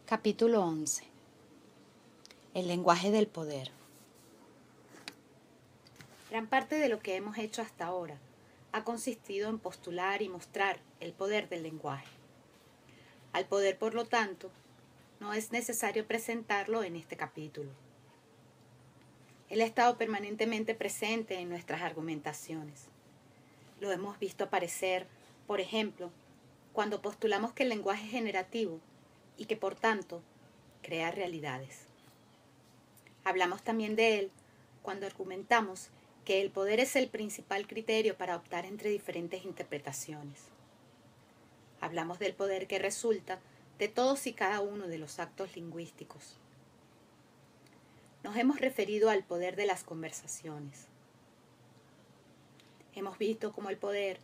Capítulo 11. El lenguaje del poder. Gran parte de lo que hemos hecho hasta ahora ha consistido en postular y mostrar el poder del lenguaje. Al poder, por lo tanto, no es necesario presentarlo en este capítulo. Él ha estado permanentemente presente en nuestras argumentaciones. Lo hemos visto aparecer, por ejemplo, cuando postulamos que el lenguaje es generativo y que, por tanto, crea realidades. Hablamos también de él cuando argumentamos que el poder es el principal criterio para optar entre diferentes interpretaciones. Hablamos del poder que resulta de todos y cada uno de los actos lingüísticos. Nos hemos referido al poder de las conversaciones. Hemos visto cómo el poder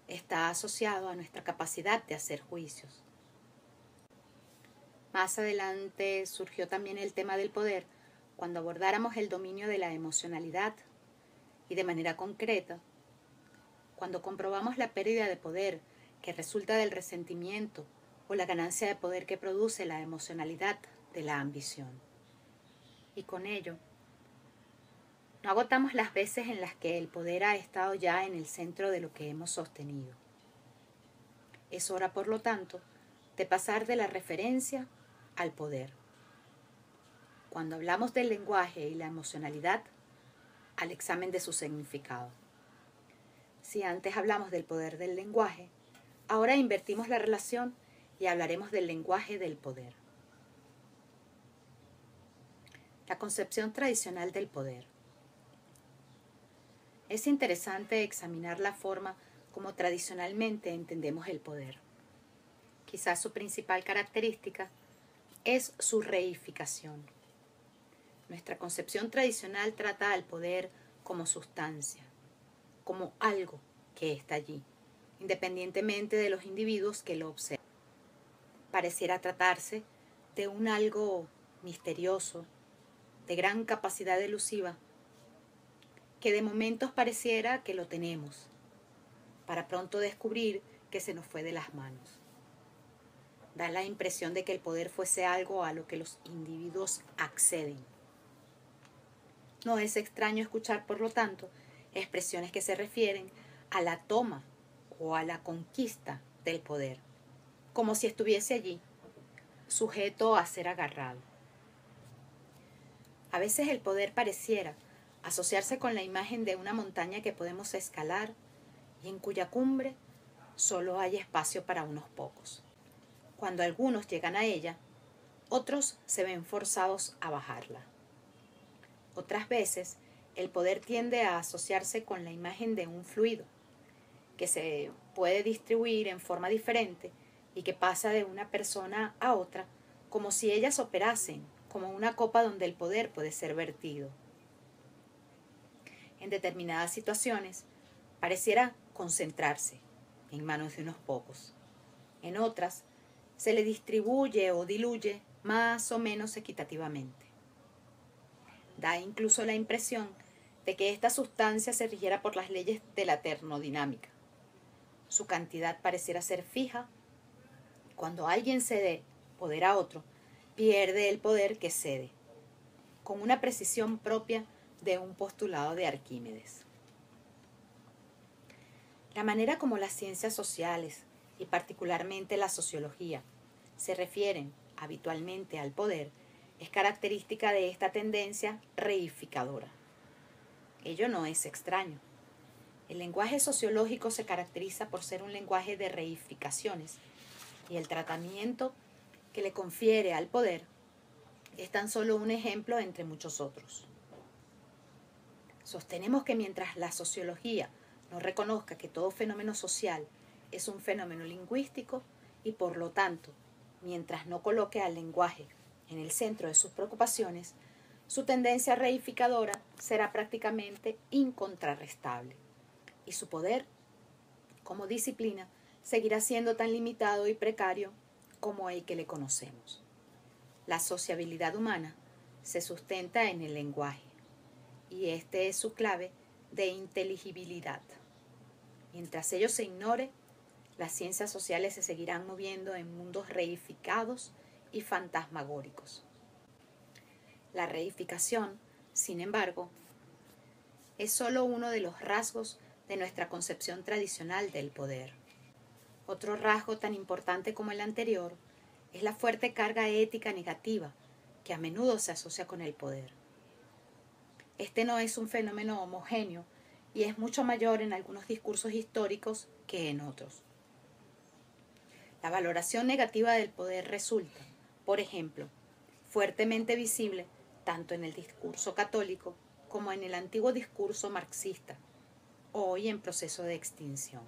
está asociado a nuestra capacidad de hacer juicios. Más adelante surgió también el tema del poder cuando abordáramos el dominio de la emocionalidad y de manera concreta, cuando comprobamos la pérdida de poder que resulta del resentimiento o la ganancia de poder que produce la emocionalidad de la ambición. Y con ello, no agotamos las veces en las que el poder ha estado ya en el centro de lo que hemos sostenido. Es hora, por lo tanto, de pasar de la referencia al poder. Cuando hablamos del lenguaje y la emocionalidad, al examen de su significado. Si antes hablamos del poder del lenguaje, ahora invertimos la relación y hablaremos del lenguaje del poder. La concepción tradicional del poder. Es interesante examinar la forma como tradicionalmente entendemos el poder. Quizás su principal característica es su reificación. Nuestra concepción tradicional trata al poder como sustancia, como algo que está allí, independientemente de los individuos que lo observan. Pareciera tratarse de un algo misterioso, de gran capacidad elusiva, que de momentos pareciera que lo tenemos, para pronto descubrir que se nos fue de las manos. Da la impresión de que el poder fuese algo a lo que los individuos acceden. No es extraño escuchar, por lo tanto, expresiones que se refieren a la toma o a la conquista del poder, como si estuviese allí, sujeto a ser agarrado. A veces el poder pareciera asociarse con la imagen de una montaña que podemos escalar y en cuya cumbre solo hay espacio para unos pocos. Cuando algunos llegan a ella, otros se ven forzados a bajarla. Otras veces, el poder tiende a asociarse con la imagen de un fluido, que se puede distribuir en forma diferente y que pasa de una persona a otra como si ellas operasen como una copa donde el poder puede ser vertido. En determinadas situaciones, pareciera concentrarse en manos de unos pocos. En otras, se le distribuye o diluye más o menos equitativamente. Da incluso la impresión de que esta sustancia se rigiera por las leyes de la termodinámica. Su cantidad pareciera ser fija. Cuando alguien cede poder a otro, pierde el poder que cede, con una precisión propia de un postulado de Arquímedes. La manera como las ciencias sociales, y particularmente la sociología, se refieren habitualmente al poder, es característica de esta tendencia reificadora. Ello no es extraño. El lenguaje sociológico se caracteriza por ser un lenguaje de reificaciones y el tratamiento que le confiere al poder es tan solo un ejemplo entre muchos otros. Sostenemos que mientras la sociología no reconozca que todo fenómeno social es un fenómeno lingüístico y por lo tanto, mientras no coloque al lenguaje en el centro de sus preocupaciones, su tendencia reificadora será prácticamente incontrarrestable y su poder, como disciplina, seguirá siendo tan limitado y precario como el que le conocemos. La sociabilidad humana se sustenta en el lenguaje y este es su clave de inteligibilidad. Mientras ello se ignore, las ciencias sociales se seguirán moviendo en mundos reificados y fantasmagóricos. La reificación, sin embargo, es solo uno de los rasgos de nuestra concepción tradicional del poder. Otro rasgo tan importante como el anterior es la fuerte carga ética negativa que a menudo se asocia con el poder. Este no es un fenómeno homogéneo y es mucho mayor en algunos discursos históricos que en otros. La valoración negativa del poder resulta, por ejemplo, fuertemente visible tanto en el discurso católico como en el antiguo discurso marxista, hoy en proceso de extinción.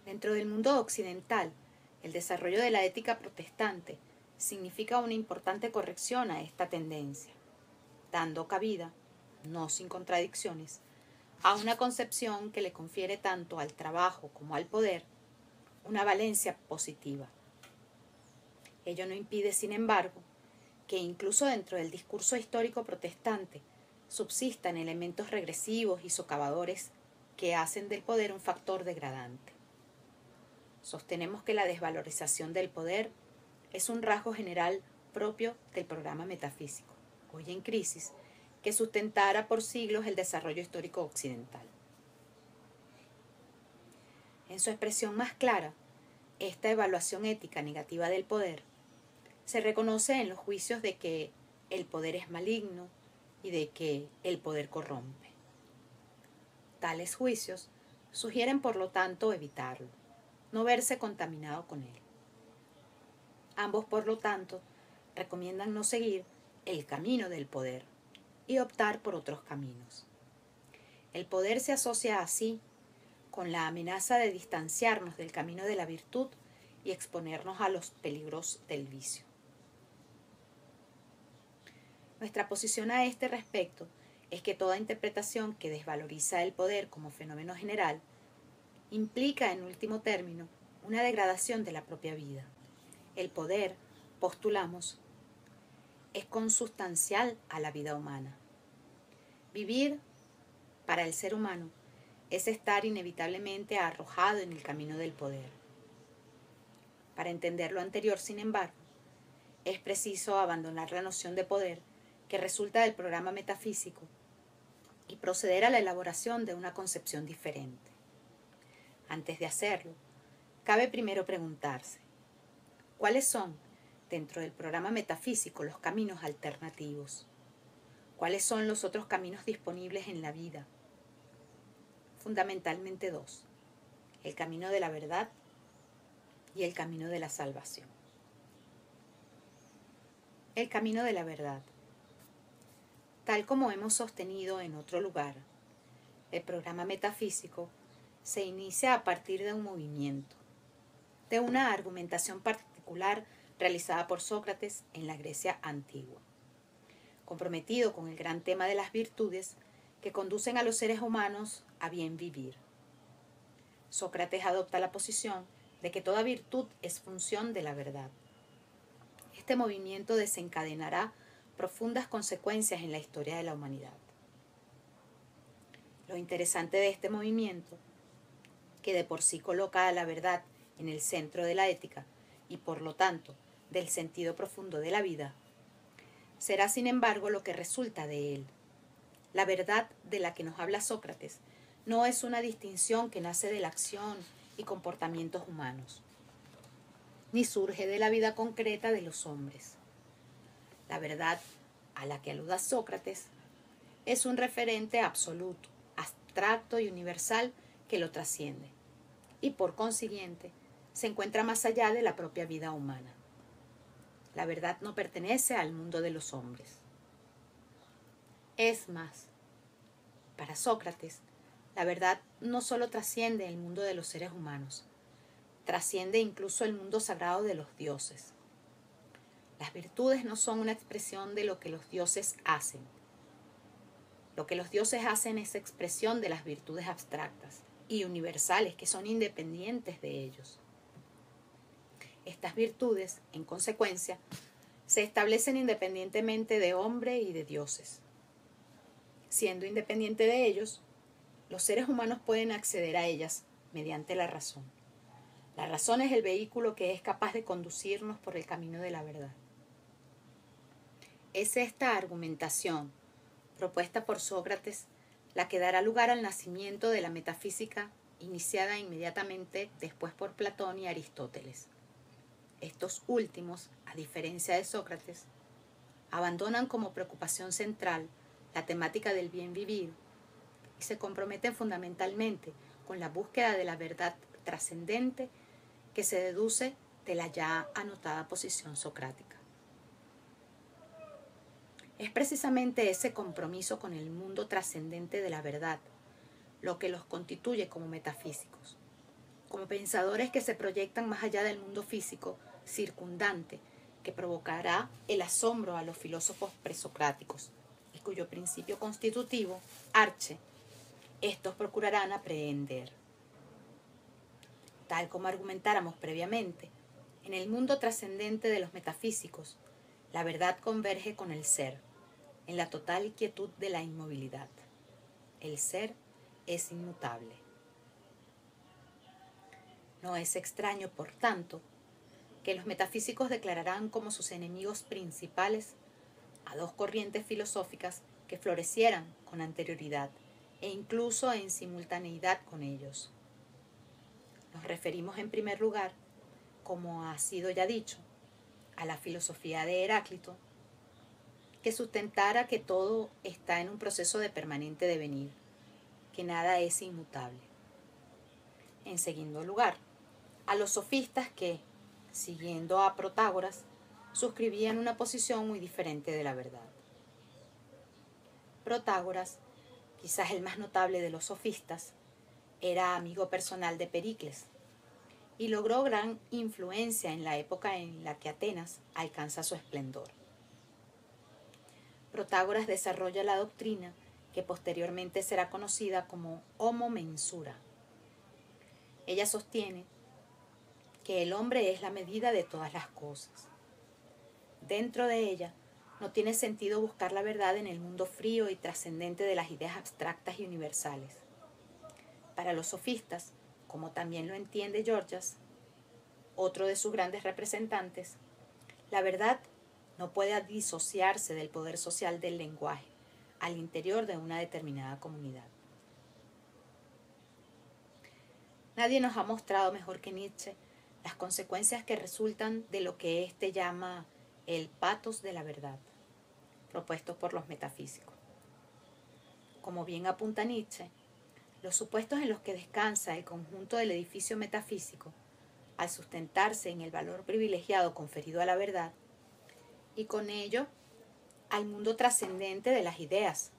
Dentro del mundo occidental, el desarrollo de la ética protestante significa una importante corrección a esta tendencia, dando cabida, no sin contradicciones, a una concepción que le confiere tanto al trabajo como al poder una valencia positiva. Ello no impide, sin embargo, que incluso dentro del discurso histórico protestante subsistan elementos regresivos y socavadores que hacen del poder un factor degradante. Sostenemos que la desvalorización del poder es un rasgo general propio del programa metafísico, hoy en crisis, que sustentara por siglos el desarrollo histórico occidental. En su expresión más clara, esta evaluación ética negativa del poder se reconoce en los juicios de que el poder es maligno y de que el poder corrompe. Tales juicios sugieren, por lo tanto, evitarlo, no verse contaminado con él. Ambos, por lo tanto, recomiendan no seguir el camino del poder y optar por otros caminos. El poder se asocia así con la amenaza de distanciarnos del camino de la virtud y exponernos a los peligros del vicio. Nuestra posición a este respecto es que toda interpretación que desvaloriza el poder como fenómeno general implica, en último término, una degradación de la propia vida. El poder, postulamos, es consustancial a la vida humana. Vivir, para el ser humano, es estar inevitablemente arrojado en el camino del poder. Para entender lo anterior, sin embargo, es preciso abandonar la noción de poder que resulta del programa metafísico y proceder a la elaboración de una concepción diferente. Antes de hacerlo, cabe primero preguntarse, ¿cuáles son, dentro del programa metafísico, los caminos alternativos? ¿Cuáles son los otros caminos disponibles en la vida? Fundamentalmente dos: el camino de la verdad y el camino de la salvación. El camino de la verdad. Tal como hemos sostenido en otro lugar, el programa metafísico se inicia a partir de un movimiento, de una argumentación particular realizada por Sócrates en la Grecia antigua, comprometido con el gran tema de las virtudes que conducen a los seres humanos a bien vivir. Sócrates adopta la posición de que toda virtud es función de la verdad. Este movimiento desencadenará profundas consecuencias en la historia de la humanidad. Lo interesante de este movimiento, que de por sí coloca a la verdad en el centro de la ética y por lo tanto del sentido profundo de la vida, será sin embargo lo que resulta de él. La verdad de la que nos habla Sócrates no es una distinción que nace de la acción y comportamientos humanos, ni surge de la vida concreta de los hombres. La verdad a la que aluda Sócrates es un referente absoluto, abstracto y universal que lo trasciende, y por consiguiente se encuentra más allá de la propia vida humana. La verdad no pertenece al mundo de los hombres. Es más, para Sócrates, la verdad no solo trasciende el mundo de los seres humanos, trasciende incluso el mundo sagrado de los dioses. Las virtudes no son una expresión de lo que los dioses hacen. Lo que los dioses hacen es expresión de las virtudes abstractas y universales que son independientes de ellos. Estas virtudes, en consecuencia, se establecen independientemente de hombre y de dioses. Siendo independiente de ellos, los seres humanos pueden acceder a ellas mediante la razón. La razón es el vehículo que es capaz de conducirnos por el camino de la verdad. Es esta argumentación, propuesta por Sócrates, la que dará lugar al nacimiento de la metafísica, iniciada inmediatamente después por Platón y Aristóteles. Estos últimos, a diferencia de Sócrates, abandonan como preocupación central la temática del bien vivir y se comprometen fundamentalmente con la búsqueda de la verdad trascendente que se deduce de la ya anotada posición socrática. Es precisamente ese compromiso con el mundo trascendente de la verdad lo que los constituye como metafísicos, como pensadores que se proyectan más allá del mundo físico circundante, que provocará el asombro a los filósofos presocráticos, y cuyo principio constitutivo, arche, estos procurarán aprehender. Tal como argumentáramos previamente, en el mundo trascendente de los metafísicos, la verdad converge con el ser, en la total quietud de la inmovilidad. El ser es inmutable. No es extraño, por tanto, que los metafísicos declararán como sus enemigos principales a dos corrientes filosóficas que florecieran con anterioridad e incluso en simultaneidad con ellos. Nos referimos en primer lugar, como ha sido ya dicho, a la filosofía de Heráclito, que sustentara que todo está en un proceso de permanente devenir, que nada es inmutable. En segundo lugar, a los sofistas que, siguiendo a Protágoras, suscribían una posición muy diferente de la verdad. Protágoras, quizás el más notable de los sofistas, era amigo personal de Pericles y logró gran influencia en la época en la que Atenas alcanza su esplendor. Protágoras desarrolla la doctrina que posteriormente será conocida como homo mensura. Ella sostiene que el hombre es la medida de todas las cosas. Dentro de ella, no tiene sentido buscar la verdad en el mundo frío y trascendente de las ideas abstractas y universales. Para los sofistas, como también lo entiende Gorgias, otro de sus grandes representantes, la verdad no puede disociarse del poder social del lenguaje al interior de una determinada comunidad. Nadie nos ha mostrado mejor que Nietzsche las consecuencias que resultan de lo que éste llama el patos de la verdad, propuesto por los metafísicos. Como bien apunta Nietzsche, los supuestos en los que descansa el conjunto del edificio metafísico, al sustentarse en el valor privilegiado conferido a la verdad, y con ello al mundo trascendente de las ideas,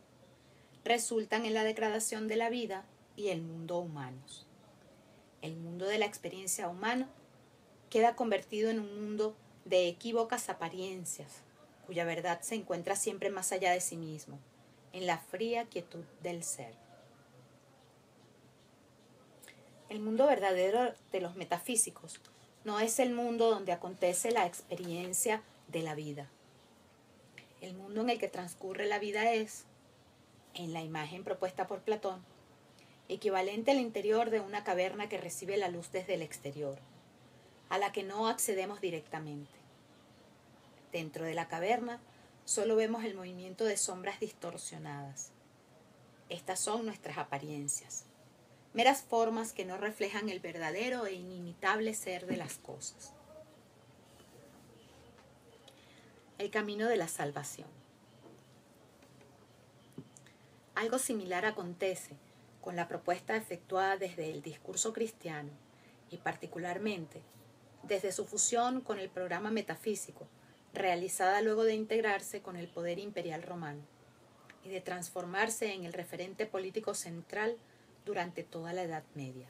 resultan en la degradación de la vida y el mundo humanos. El mundo de la experiencia humana queda convertido en un mundo de equívocas apariencias, cuya verdad se encuentra siempre más allá de sí mismo, en la fría quietud del ser. El mundo verdadero de los metafísicos no es el mundo donde acontece la experiencia de la vida. El mundo en el que transcurre la vida es, en la imagen propuesta por Platón, equivalente al interior de una caverna que recibe la luz desde el exterior, a la que no accedemos directamente. Dentro de la caverna solo vemos el movimiento de sombras distorsionadas. Estas son nuestras apariencias, meras formas que no reflejan el verdadero e inimitable ser de las cosas. El camino de la salvación. Algo similar acontece con la propuesta efectuada desde el discurso cristiano y particularmente desde su fusión con el programa metafísico, realizada luego de integrarse con el poder imperial romano y de transformarse en el referente político central durante toda la Edad Media.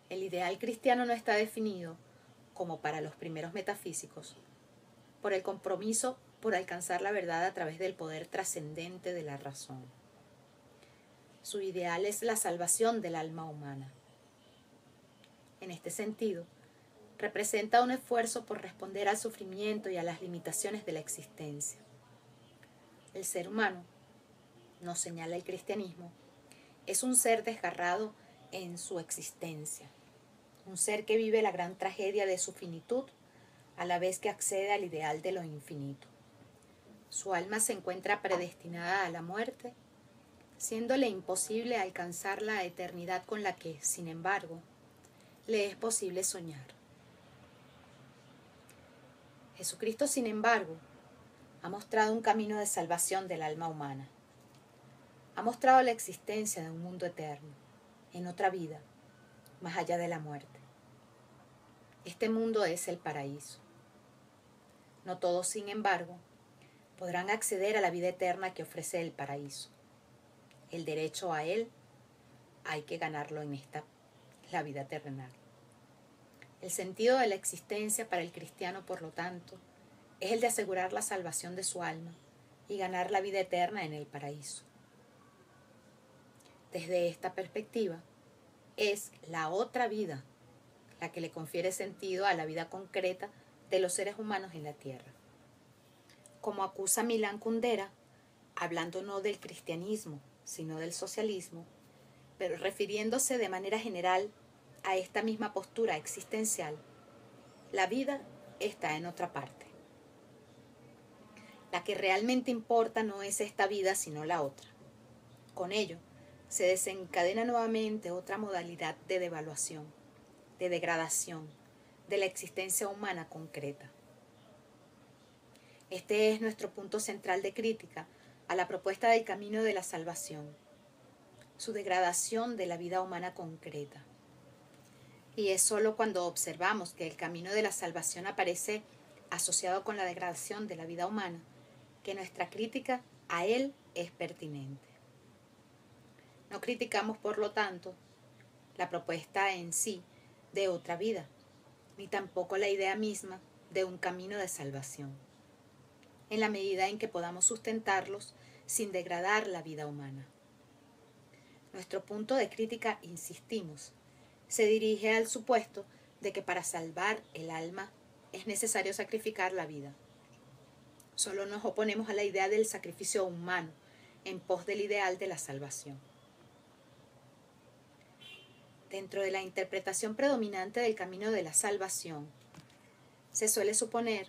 El ideal cristiano no está definido, como para los primeros metafísicos, por el compromiso por alcanzar la verdad a través del poder trascendente de la razón. Su ideal es la salvación del alma humana. En este sentido, representa un esfuerzo por responder al sufrimiento y a las limitaciones de la existencia. El ser humano, nos señala el cristianismo, es un ser desgarrado en su existencia, un ser que vive la gran tragedia de su finitud a la vez que accede al ideal de lo infinito. Su alma se encuentra predestinada a la muerte, siéndole imposible alcanzar la eternidad con la que, sin embargo, le es posible soñar. Jesucristo, sin embargo, ha mostrado un camino de salvación del alma humana. Ha mostrado la existencia de un mundo eterno, en otra vida, más allá de la muerte. Este mundo es el paraíso. No todos, sin embargo, podrán acceder a la vida eterna que ofrece el paraíso. El derecho a él hay que ganarlo en la vida terrenal. El sentido de la existencia para el cristiano, por lo tanto, es el de asegurar la salvación de su alma y ganar la vida eterna en el paraíso. Desde esta perspectiva, es la otra vida la que le confiere sentido a la vida concreta de los seres humanos en la tierra. Como acusa Milan Kundera, hablando no del cristianismo, sino del socialismo, pero refiriéndose de manera general a esta misma postura existencial, la vida está en otra parte. La que realmente importa no es esta vida, sino la otra. Con ello, se desencadena nuevamente otra modalidad de devaluación, de degradación, de la existencia humana concreta. Este es nuestro punto central de crítica a la propuesta del camino de la salvación, su degradación de la vida humana concreta. Y es sólo cuando observamos que el camino de la salvación aparece asociado con la degradación de la vida humana que nuestra crítica a él es pertinente. No criticamos, por lo tanto, la propuesta en sí de otra vida, ni tampoco la idea misma de un camino de salvación, en la medida en que podamos sustentarlos sin degradar la vida humana. Nuestro punto de crítica, insistimos, se dirige al supuesto de que para salvar el alma es necesario sacrificar la vida. Solo nos oponemos a la idea del sacrificio humano en pos del ideal de la salvación. Dentro de la interpretación predominante del camino de la salvación, se suele suponer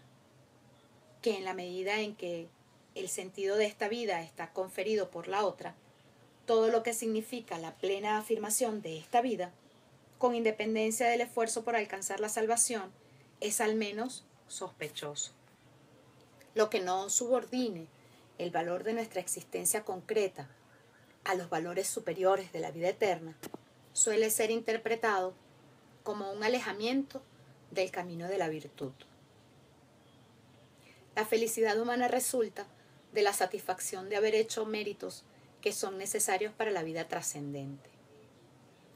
que en la medida en que el sentido de esta vida está conferido por la otra, todo lo que significa la plena afirmación de esta vida, con independencia del esfuerzo por alcanzar la salvación, es al menos sospechoso. Lo que no subordine el valor de nuestra existencia concreta a los valores superiores de la vida eterna suele ser interpretado como un alejamiento del camino de la virtud. La felicidad humana resulta de la satisfacción de haber hecho méritos que son necesarios para la vida trascendente.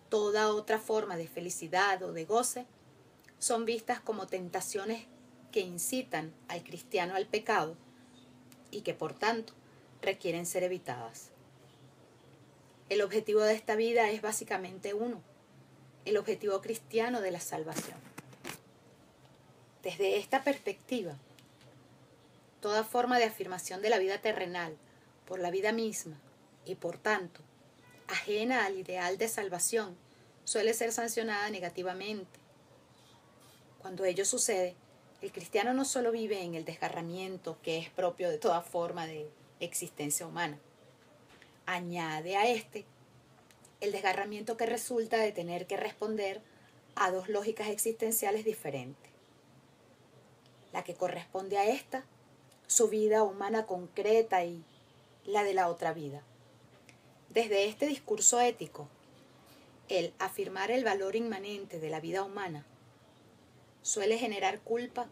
Toda otra forma de felicidad o de goce son vistas como tentaciones que incitan al cristiano al pecado y que, por tanto, requieren ser evitadas. El objetivo de esta vida es básicamente uno, el objetivo cristiano de la salvación. Desde esta perspectiva, toda forma de afirmación de la vida terrenal por la vida misma y, por tanto, ajena al ideal de salvación, suele ser sancionada negativamente. Cuando ello sucede, el cristiano no solo vive en el desgarramiento que es propio de toda forma de existencia humana, añade a este el desgarramiento que resulta de tener que responder a dos lógicas existenciales diferentes. La que corresponde a esta, su vida humana concreta, y la de la otra vida. Desde este discurso ético, el afirmar el valor inmanente de la vida humana suele generar culpa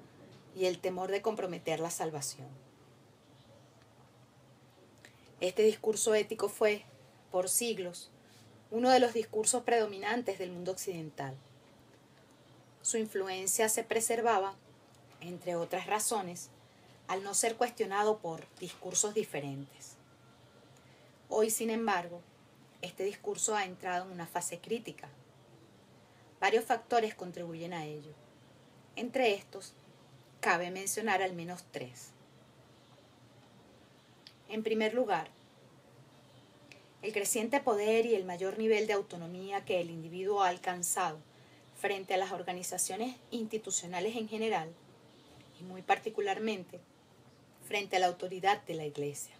y el temor de comprometer la salvación. Este discurso ético fue, por siglos, uno de los discursos predominantes del mundo occidental. Su influencia se preservaba, entre otras razones, al no ser cuestionado por discursos diferentes. Hoy, sin embargo, este discurso ha entrado en una fase crítica. Varios factores contribuyen a ello. Entre estos, cabe mencionar al menos 3. En primer lugar, El creciente poder y el mayor nivel de autonomía que el individuo ha alcanzado frente a las organizaciones institucionales en general, y muy particularmente frente a la autoridad de la Iglesia.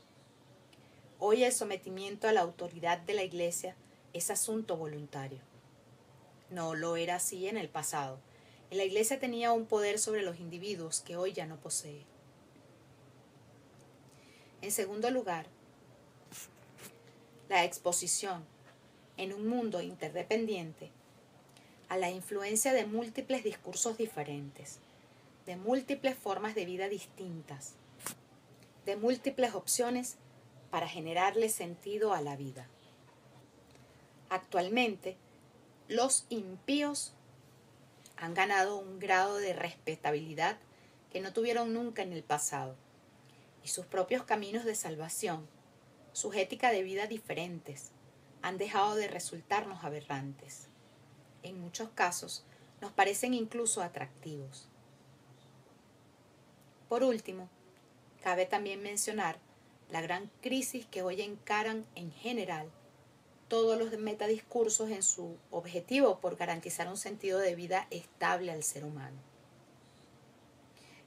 Hoy el sometimiento a la autoridad de la Iglesia es asunto voluntario. No lo era así en el pasado. La Iglesia tenía un poder sobre los individuos que hoy ya no posee. En segundo lugar, la exposición en un mundo interdependiente a la influencia de múltiples discursos diferentes, de múltiples formas de vida distintas, de múltiples opciones para generarle sentido a la vida. Actualmente, los impíos han ganado un grado de respetabilidad que no tuvieron nunca en el pasado, y sus propios caminos de salvación, sus éticas de vida diferentes, han dejado de resultarnos aberrantes. En muchos casos, nos parecen incluso atractivos. Por último, cabe también mencionar la gran crisis que hoy encaran en general todos los metadiscursos en su objetivo por garantizar un sentido de vida estable al ser humano.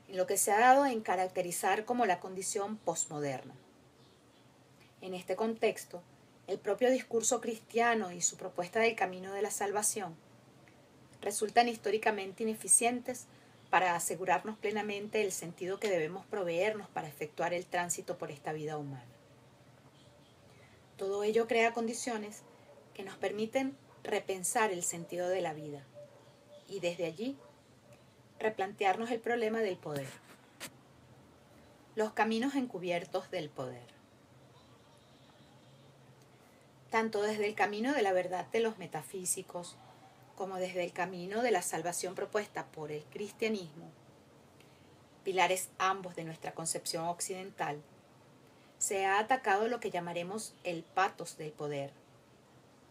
En lo que se ha dado en caracterizar como la condición posmoderna. En este contexto, el propio discurso cristiano y su propuesta del camino de la salvación resultan históricamente ineficientes para asegurarnos plenamente el sentido que debemos proveernos para efectuar el tránsito por esta vida humana. Todo ello crea condiciones que nos permiten repensar el sentido de la vida y desde allí replantearnos el problema del poder. Los caminos encubiertos del poder. Tanto desde el camino de la verdad de los metafísicos como desde el camino de la salvación propuesta por el cristianismo, pilares ambos de nuestra concepción occidental, se ha atacado lo que llamaremos el patos del poder,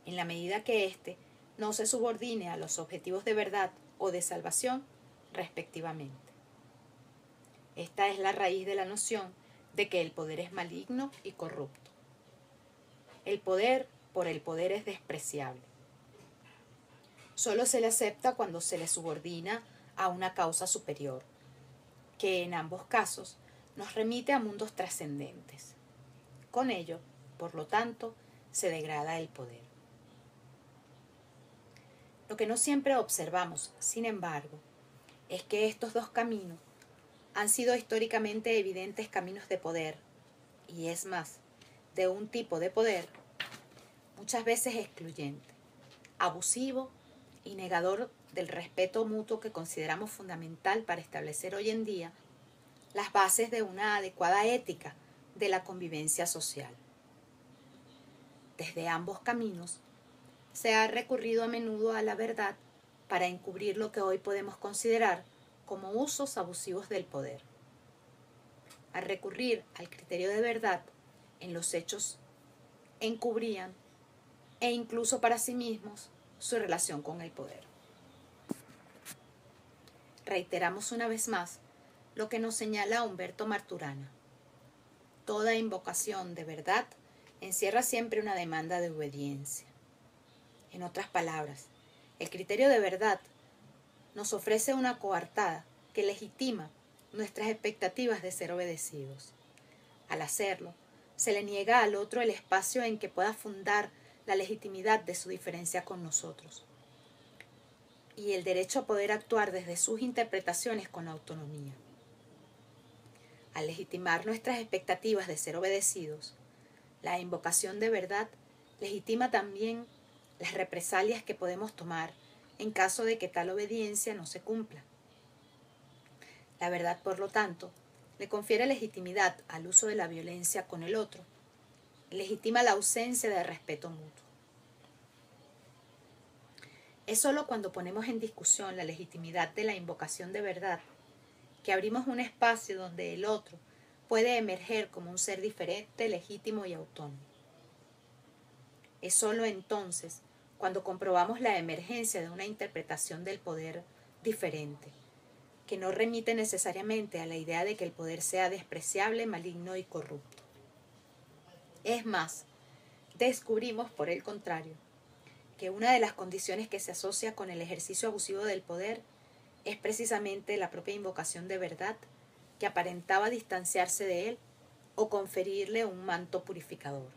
en la medida que éste no se subordine a los objetivos de verdad o de salvación, respectivamente. Esta es la raíz de la noción de que el poder es maligno y corrupto. El poder por el poder es despreciable. Solo se le acepta cuando se le subordina a una causa superior, que en ambos casos nos remite a mundos trascendentes. Con ello, por lo tanto, se degrada el poder. Lo que no siempre observamos, sin embargo, es que estos dos caminos han sido históricamente evidentes caminos de poder, y es más, de un tipo de poder muchas veces excluyente, abusivo y negador del respeto mutuo que consideramos fundamental para establecer hoy en día las bases de una adecuada ética de la convivencia social. Desde ambos caminos se ha recurrido a menudo a la verdad para encubrir lo que hoy podemos considerar como usos abusivos del poder. Al recurrir al criterio de verdad en los hechos, encubrían e incluso para sí mismos su relación con el poder. Reiteramos una vez más lo que nos señala Humberto Marturana. Toda invocación de verdad encierra siempre una demanda de obediencia. En otras palabras, el criterio de verdad nos ofrece una coartada que legitima nuestras expectativas de ser obedecidos. Al hacerlo, se le niega al otro el espacio en que pueda fundar la legitimidad de su diferencia con nosotros y el derecho a poder actuar desde sus interpretaciones con autonomía. Al legitimar nuestras expectativas de ser obedecidos, la invocación de verdad legitima también las represalias que podemos tomar en caso de que tal obediencia no se cumpla. La verdad, por lo tanto, le confiere legitimidad al uso de la violencia con el otro, legitima la ausencia de respeto mutuo. Es sólo cuando ponemos en discusión la legitimidad de la invocación de verdad que abrimos un espacio donde el otro puede emerger como un ser diferente, legítimo y autónomo. Es sólo entonces cuando comprobamos la emergencia de una interpretación del poder diferente, que no remite necesariamente a la idea de que el poder sea despreciable, maligno y corrupto. Es más, Descubrimos, por el contrario, que una de las condiciones que se asocia con el ejercicio abusivo del poder es precisamente la propia invocación de verdad que aparentaba distanciarse de él o conferirle un manto purificador.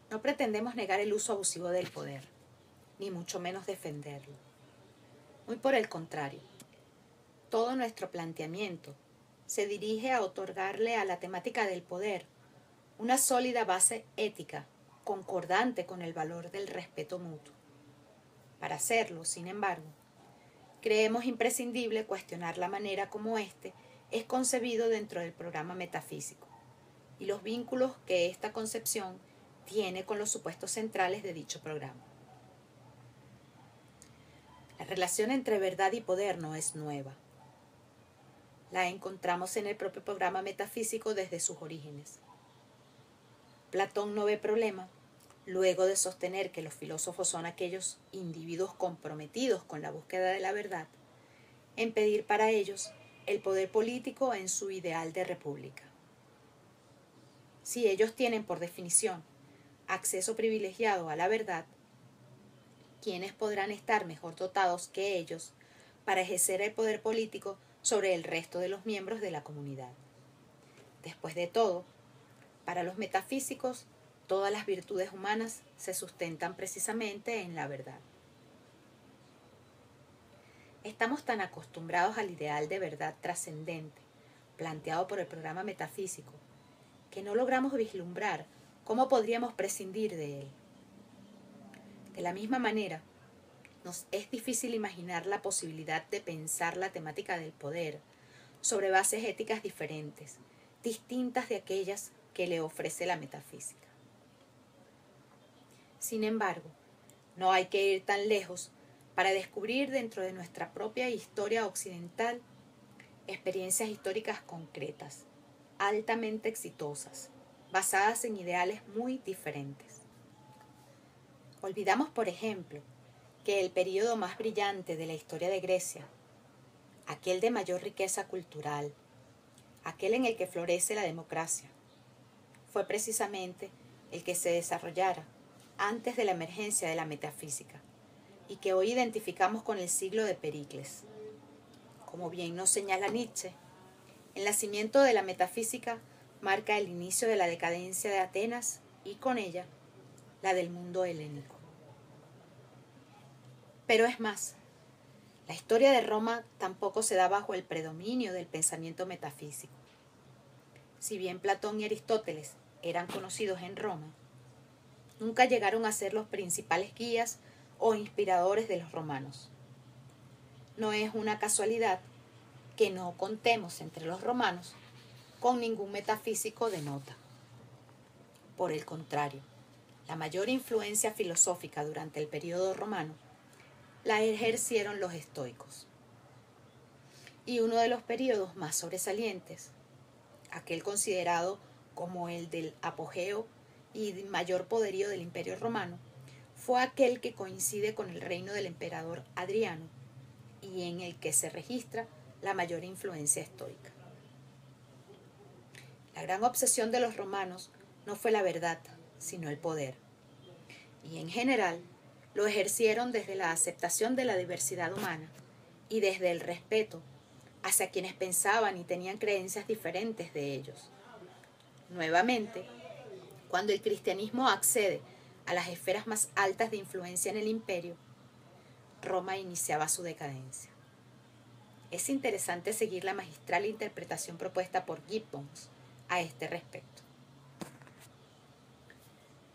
No pretendemos negar el uso abusivo del poder, ni mucho menos defenderlo. Muy por el contrario, todo nuestro planteamiento se dirige a otorgarle a la temática del poder una sólida base ética concordante con el valor del respeto mutuo. Para hacerlo, sin embargo, creemos imprescindible cuestionar la manera como éste es concebido dentro del programa metafísico y los vínculos que esta concepción tiene con los supuestos centrales de dicho programa. La relación entre verdad y poder no es nueva. La encontramos en el propio programa metafísico desde sus orígenes. Platón no ve problema, luego de sostener que los filósofos son aquellos individuos comprometidos con la búsqueda de la verdad, en pedir para ellos el poder político en su ideal de república. Si ellos tienen, por definición, acceso privilegiado a la verdad, ¿quiénes podrán estar mejor dotados que ellos para ejercer el poder político sobre el resto de los miembros de la comunidad? Después de todo, para los metafísicos, todas las virtudes humanas se sustentan precisamente en la verdad. Estamos tan acostumbrados al ideal de verdad trascendente, planteado por el programa metafísico, que no logramos vislumbrar cómo podríamos prescindir de él. De la misma manera, nos es difícil imaginar la posibilidad de pensar la temática del poder sobre bases éticas diferentes, distintas de aquellas que le ofrece la metafísica. Sin embargo, no hay que ir tan lejos para descubrir dentro de nuestra propia historia occidental experiencias históricas concretas, altamente exitosas, basadas en ideales muy diferentes. Olvidamos, por ejemplo, que el período más brillante de la historia de Grecia, aquel de mayor riqueza cultural, aquel en el que florece la democracia, fue precisamente el que se desarrollara antes de la emergencia de la metafísica y que hoy identificamos con el siglo de Pericles. Como bien nos señala Nietzsche, el nacimiento de la metafísica marca el inicio de la decadencia de Atenas y con ella la del mundo helénico. Pero es más, la historia de Roma tampoco se da bajo el predominio del pensamiento metafísico. Si bien Platón y Aristóteles eran conocidos en Roma, nunca llegaron a ser los principales guías o inspiradores de los romanos. No es una casualidad que no contemos entre los romanos con ningún metafísico de nota. Por el contrario, la mayor influencia filosófica durante el período romano la ejercieron los estoicos. Y uno de los periodos más sobresalientes, aquel considerado como el del apogeo y mayor poderío del Imperio Romano, fue aquel que coincide con el reino del emperador Adriano y en el que se registra la mayor influencia estoica. La gran obsesión de los romanos no fue la verdad, sino el poder. Y en general lo ejercieron desde la aceptación de la diversidad humana y desde el respeto hacia quienes pensaban y tenían creencias diferentes de ellos. Nuevamente, cuando el cristianismo accede a las esferas más altas de influencia en el imperio, Roma iniciaba su decadencia. Es interesante seguir la magistral interpretación propuesta por Gibbons a este respecto.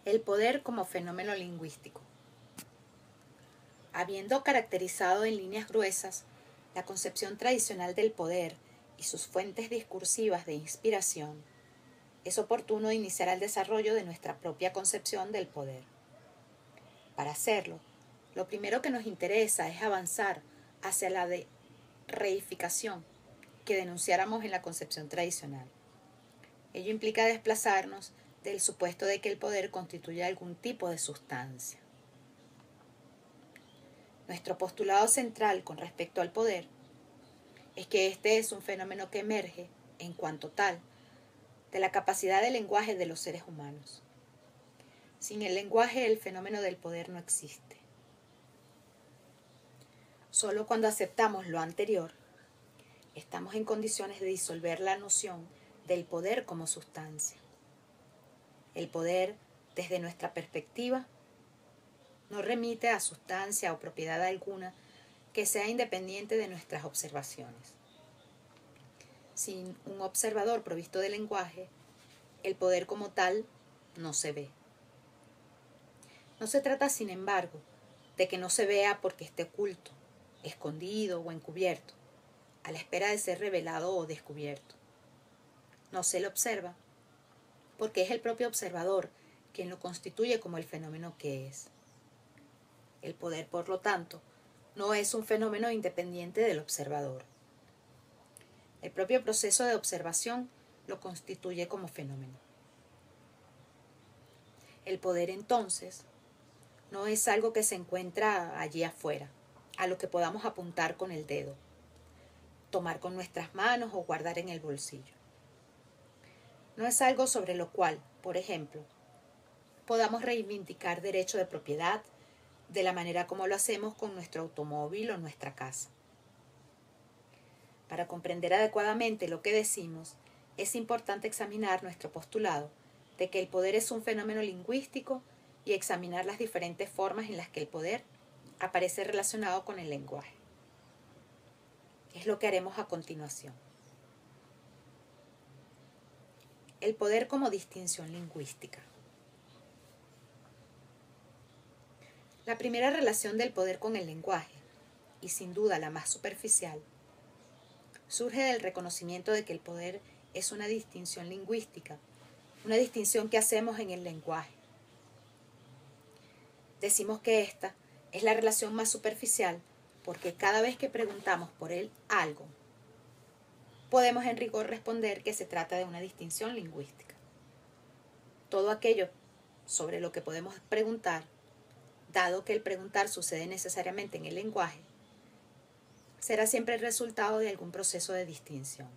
El poder como fenómeno lingüístico. Habiendo caracterizado en líneas gruesas la concepción tradicional del poder y sus fuentes discursivas de inspiración, es oportuno iniciar el desarrollo de nuestra propia concepción del poder. Para hacerlo, lo primero que nos interesa es avanzar hacia la reificación que denunciáramos en la concepción tradicional. Ello implica desplazarnos del supuesto de que el poder constituye algún tipo de sustancia. Nuestro postulado central con respecto al poder es que este es un fenómeno que emerge, en cuanto tal, de la capacidad de lenguaje de los seres humanos. Sin el lenguaje, el fenómeno del poder no existe. Solo cuando aceptamos lo anterior, estamos en condiciones de disolver la noción del poder como sustancia. El poder, desde nuestra perspectiva, no remite a sustancia o propiedad alguna que sea independiente de nuestras observaciones. Sin un observador provisto de lenguaje, el poder como tal no se ve. No se trata, sin embargo, de que no se vea porque esté oculto, escondido o encubierto, a la espera de ser revelado o descubierto. No se lo observa porque es el propio observador quien lo constituye como el fenómeno que es. El poder, por lo tanto, no es un fenómeno independiente del observador. El propio proceso de observación lo constituye como fenómeno. El poder, entonces, no es algo que se encuentra allí afuera, a lo que podamos apuntar con el dedo, tomar con nuestras manos o guardar en el bolsillo. No es algo sobre lo cual, por ejemplo, podamos reivindicar derecho de propiedad de la manera como lo hacemos con nuestro automóvil o nuestra casa. Para comprender adecuadamente lo que decimos, es importante examinar nuestro postulado de que el poder es un fenómeno lingüístico y examinar las diferentes formas en las que el poder aparece relacionado con el lenguaje. Es lo que haremos a continuación. El poder como distinción lingüística. La primera relación del poder con el lenguaje, y sin duda la más superficial, surge del reconocimiento de que el poder es una distinción lingüística, una distinción que hacemos en el lenguaje. Decimos que esta es la relación más superficial porque cada vez que preguntamos por él algo, podemos en rigor responder que se trata de una distinción lingüística. Todo aquello sobre lo que podemos preguntar, dado que el preguntar sucede necesariamente en el lenguaje, será siempre el resultado de algún proceso de distinción.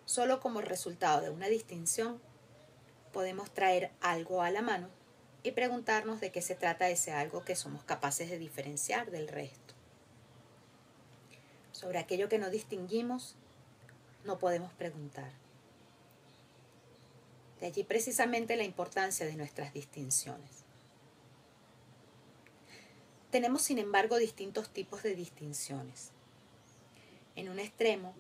Solo como resultado de una distinción podemos traer algo a la mano y preguntarnos de qué se trata ese algo que somos capaces de diferenciar del resto. Sobre aquello que no distinguimos, no podemos preguntar. De allí precisamente la importancia de nuestras distinciones. Tenemos, sin embargo, distintos tipos de distinciones. En un extremo,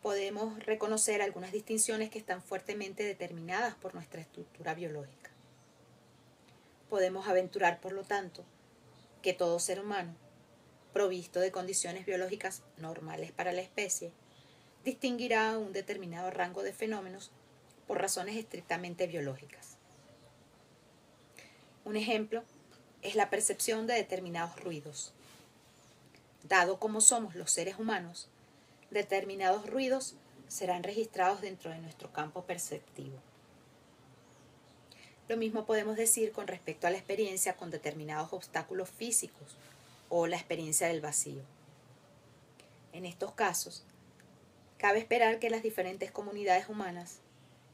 podemos reconocer algunas distinciones que están fuertemente determinadas por nuestra estructura biológica. Podemos aventurar, por lo tanto, que todo ser humano, provisto de condiciones biológicas normales para la especie, distinguirá un determinado rango de fenómenos por razones estrictamente biológicas. Un ejemplo es la percepción de determinados ruidos. Dado como somos los seres humanos, determinados ruidos serán registrados dentro de nuestro campo perceptivo. Lo mismo podemos decir con respecto a la experiencia con determinados obstáculos físicos o la experiencia del vacío. En estos casos, cabe esperar que las diferentes comunidades humanas,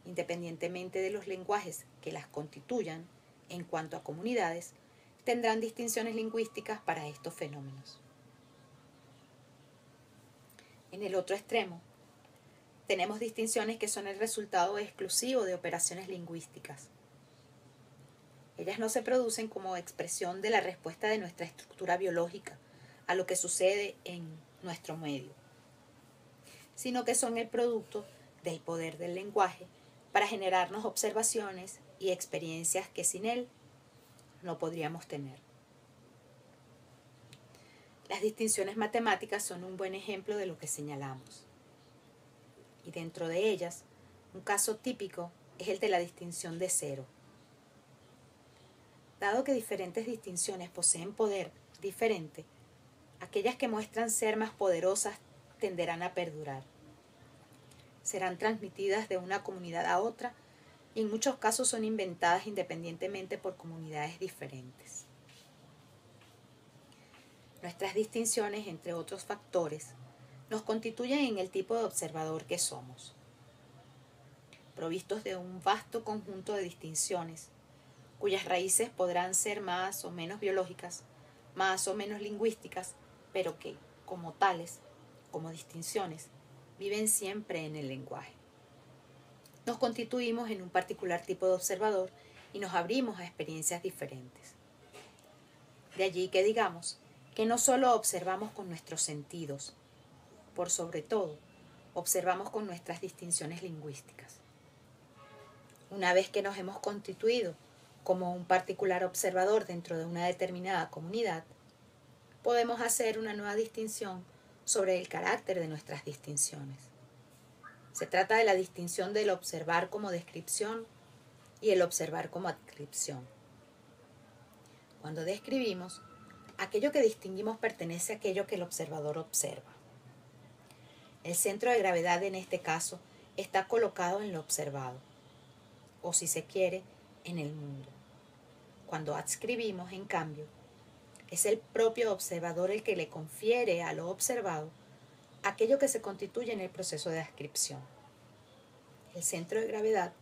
independientemente de los lenguajes que las constituyan en cuanto a comunidades, tendrán distinciones lingüísticas para estos fenómenos. En el otro extremo, tenemos distinciones que son el resultado exclusivo de operaciones lingüísticas. Ellas no se producen como expresión de la respuesta de nuestra estructura biológica a lo que sucede en nuestro medio, sino que son el producto del poder del lenguaje para generarnos observaciones y experiencias que sin él no podríamos tener. Las distinciones matemáticas son un buen ejemplo de lo que señalamos. Y dentro de ellas, un caso típico es el de la distinción de cero. Dado que diferentes distinciones poseen poder diferente, aquellas que muestran ser más poderosas tenderán a perdurar. Serán transmitidas de una comunidad a otra y en muchos casos son inventadas independientemente por comunidades diferentes. Nuestras distinciones, entre otros factores, nos constituyen en el tipo de observador que somos. provistos de un vasto conjunto de distinciones, cuyas raíces podrán ser más o menos biológicas, más o menos lingüísticas, pero que, como tales, como distinciones, viven siempre en el lenguaje. Nos constituimos en un particular tipo de observador y nos abrimos a experiencias diferentes. De allí que digamos que no solo observamos con nuestros sentidos, por sobre todo, observamos con nuestras distinciones lingüísticas. Una vez que nos hemos constituido como un particular observador dentro de una determinada comunidad, podemos hacer una nueva distinción sobre el carácter de nuestras distinciones. Se trata de la distinción del observar como descripción y el observar como adscripción. Cuando describimos, aquello que distinguimos pertenece a aquello que el observador observa. El centro de gravedad en este caso está colocado en lo observado, o si se quiere, en el mundo. Cuando adscribimos, en cambio, es el propio observador el que le confiere a lo observado aquello que se constituye en el proceso de adscripción. El centro de gravedad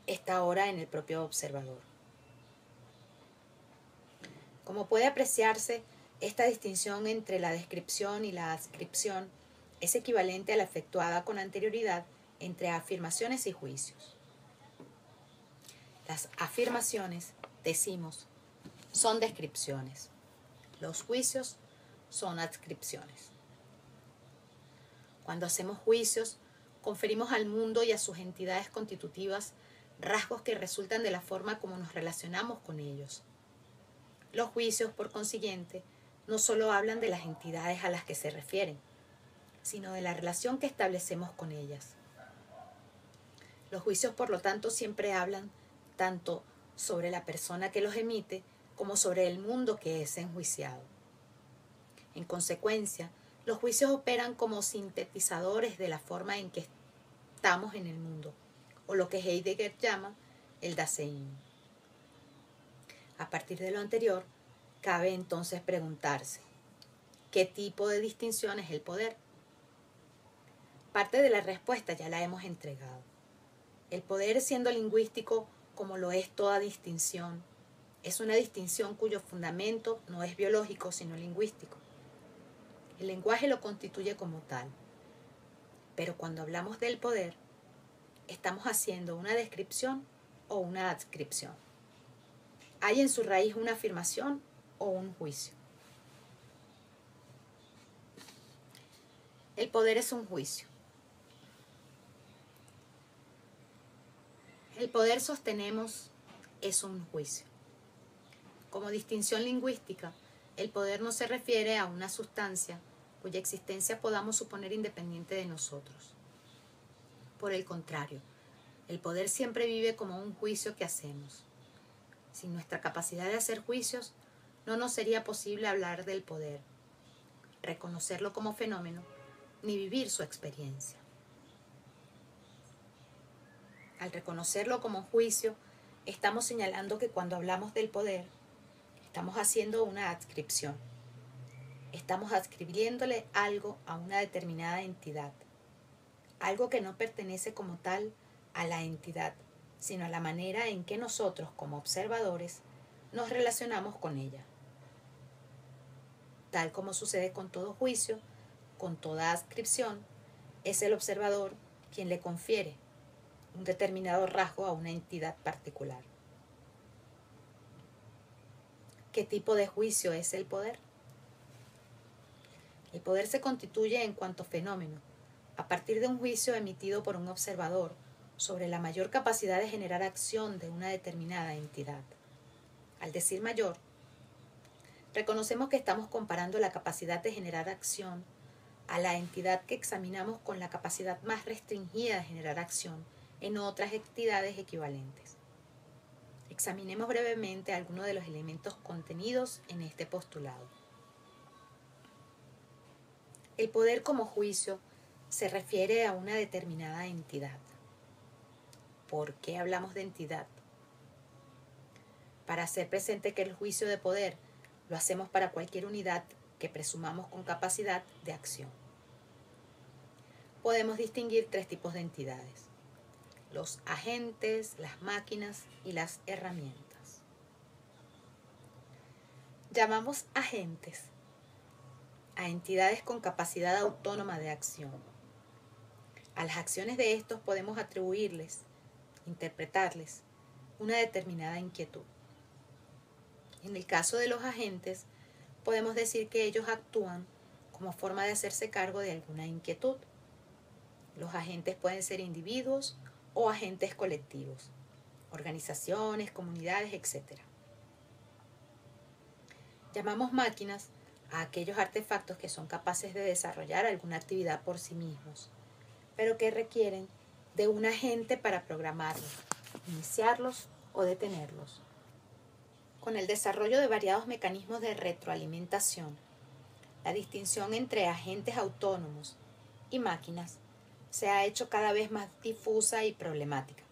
está ahora en el propio observador. Como puede apreciarse, esta distinción entre la descripción y la adscripción es equivalente a la efectuada con anterioridad entre afirmaciones y juicios. Las afirmaciones, decimos, son descripciones. Los juicios son adscripciones. Cuando hacemos juicios, conferimos al mundo y a sus entidades constitutivas rasgos que resultan de la forma como nos relacionamos con ellos. Los juicios, por consiguiente, no solo hablan de las entidades a las que se refieren, sino de la relación que establecemos con ellas. Los juicios, por lo tanto, siempre hablan tanto sobre la persona que los emite como sobre el mundo que es enjuiciado. En consecuencia, los juicios operan como sintetizadores de la forma en que estamos en el mundo, o lo que Heidegger llama el Dasein. A partir de lo anterior, cabe entonces preguntarse, ¿qué tipo de distinción es el poder? Parte de la respuesta ya la hemos entregado. El poder, siendo lingüístico, como lo es toda distinción, es una distinción cuyo fundamento no es biológico, sino lingüístico. El lenguaje lo constituye como tal. Pero cuando hablamos del poder, estamos haciendo una descripción o una adscripción. Hay en su raíz una afirmación o un juicio. El poder es un juicio. El poder, sostenemos, es un juicio. Como distinción lingüística, el poder no se refiere a una sustancia cuya existencia podamos suponer independiente de nosotros. Por el contrario, el poder siempre vive como un juicio que hacemos. Sin nuestra capacidad de hacer juicios, no nos sería posible hablar del poder, reconocerlo como fenómeno, ni vivir su experiencia. Al reconocerlo como juicio, estamos señalando que cuando hablamos del poder, estamos haciendo una adscripción. Estamos adscribiéndole algo a una determinada entidad, algo que no pertenece como tal a la entidad, sino a la manera en que nosotros, como observadores, nos relacionamos con ella. Tal como sucede con todo juicio, con toda adscripción, es el observador quien le confiere un determinado rasgo a una entidad particular. ¿Qué tipo de juicio es el poder? El poder se constituye en cuanto fenómeno, a partir de un juicio emitido por un observador sobre la mayor capacidad de generar acción de una determinada entidad. Al decir mayor, reconocemos que estamos comparando la capacidad de generar acción a la entidad que examinamos con la capacidad más restringida de generar acción en otras entidades equivalentes. Examinemos brevemente algunos de los elementos contenidos en este postulado. El poder como juicio se refiere a una determinada entidad. ¿Por qué hablamos de entidad? Para hacer presente que el juicio de poder lo hacemos para cualquier unidad que presumamos con capacidad de acción. Podemos distinguir tres tipos de entidades: los agentes, las máquinas y las herramientas. Llamamos agentes a entidades con capacidad autónoma de acción. A las acciones de estos podemos atribuirles, interpretarles, una determinada inquietud. En el caso de los agentes, podemos decir que ellos actúan como forma de hacerse cargo de alguna inquietud. Los agentes pueden ser individuos o agentes colectivos, organizaciones, comunidades, etc. Llamamos máquinas a aquellos artefactos que son capaces de desarrollar alguna actividad por sí mismos, pero que requieren de un agente para programarlos, iniciarlos o detenerlos. Con el desarrollo de variados mecanismos de retroalimentación, la distinción entre agentes autónomos y máquinas se ha hecho cada vez más difusa y problemática,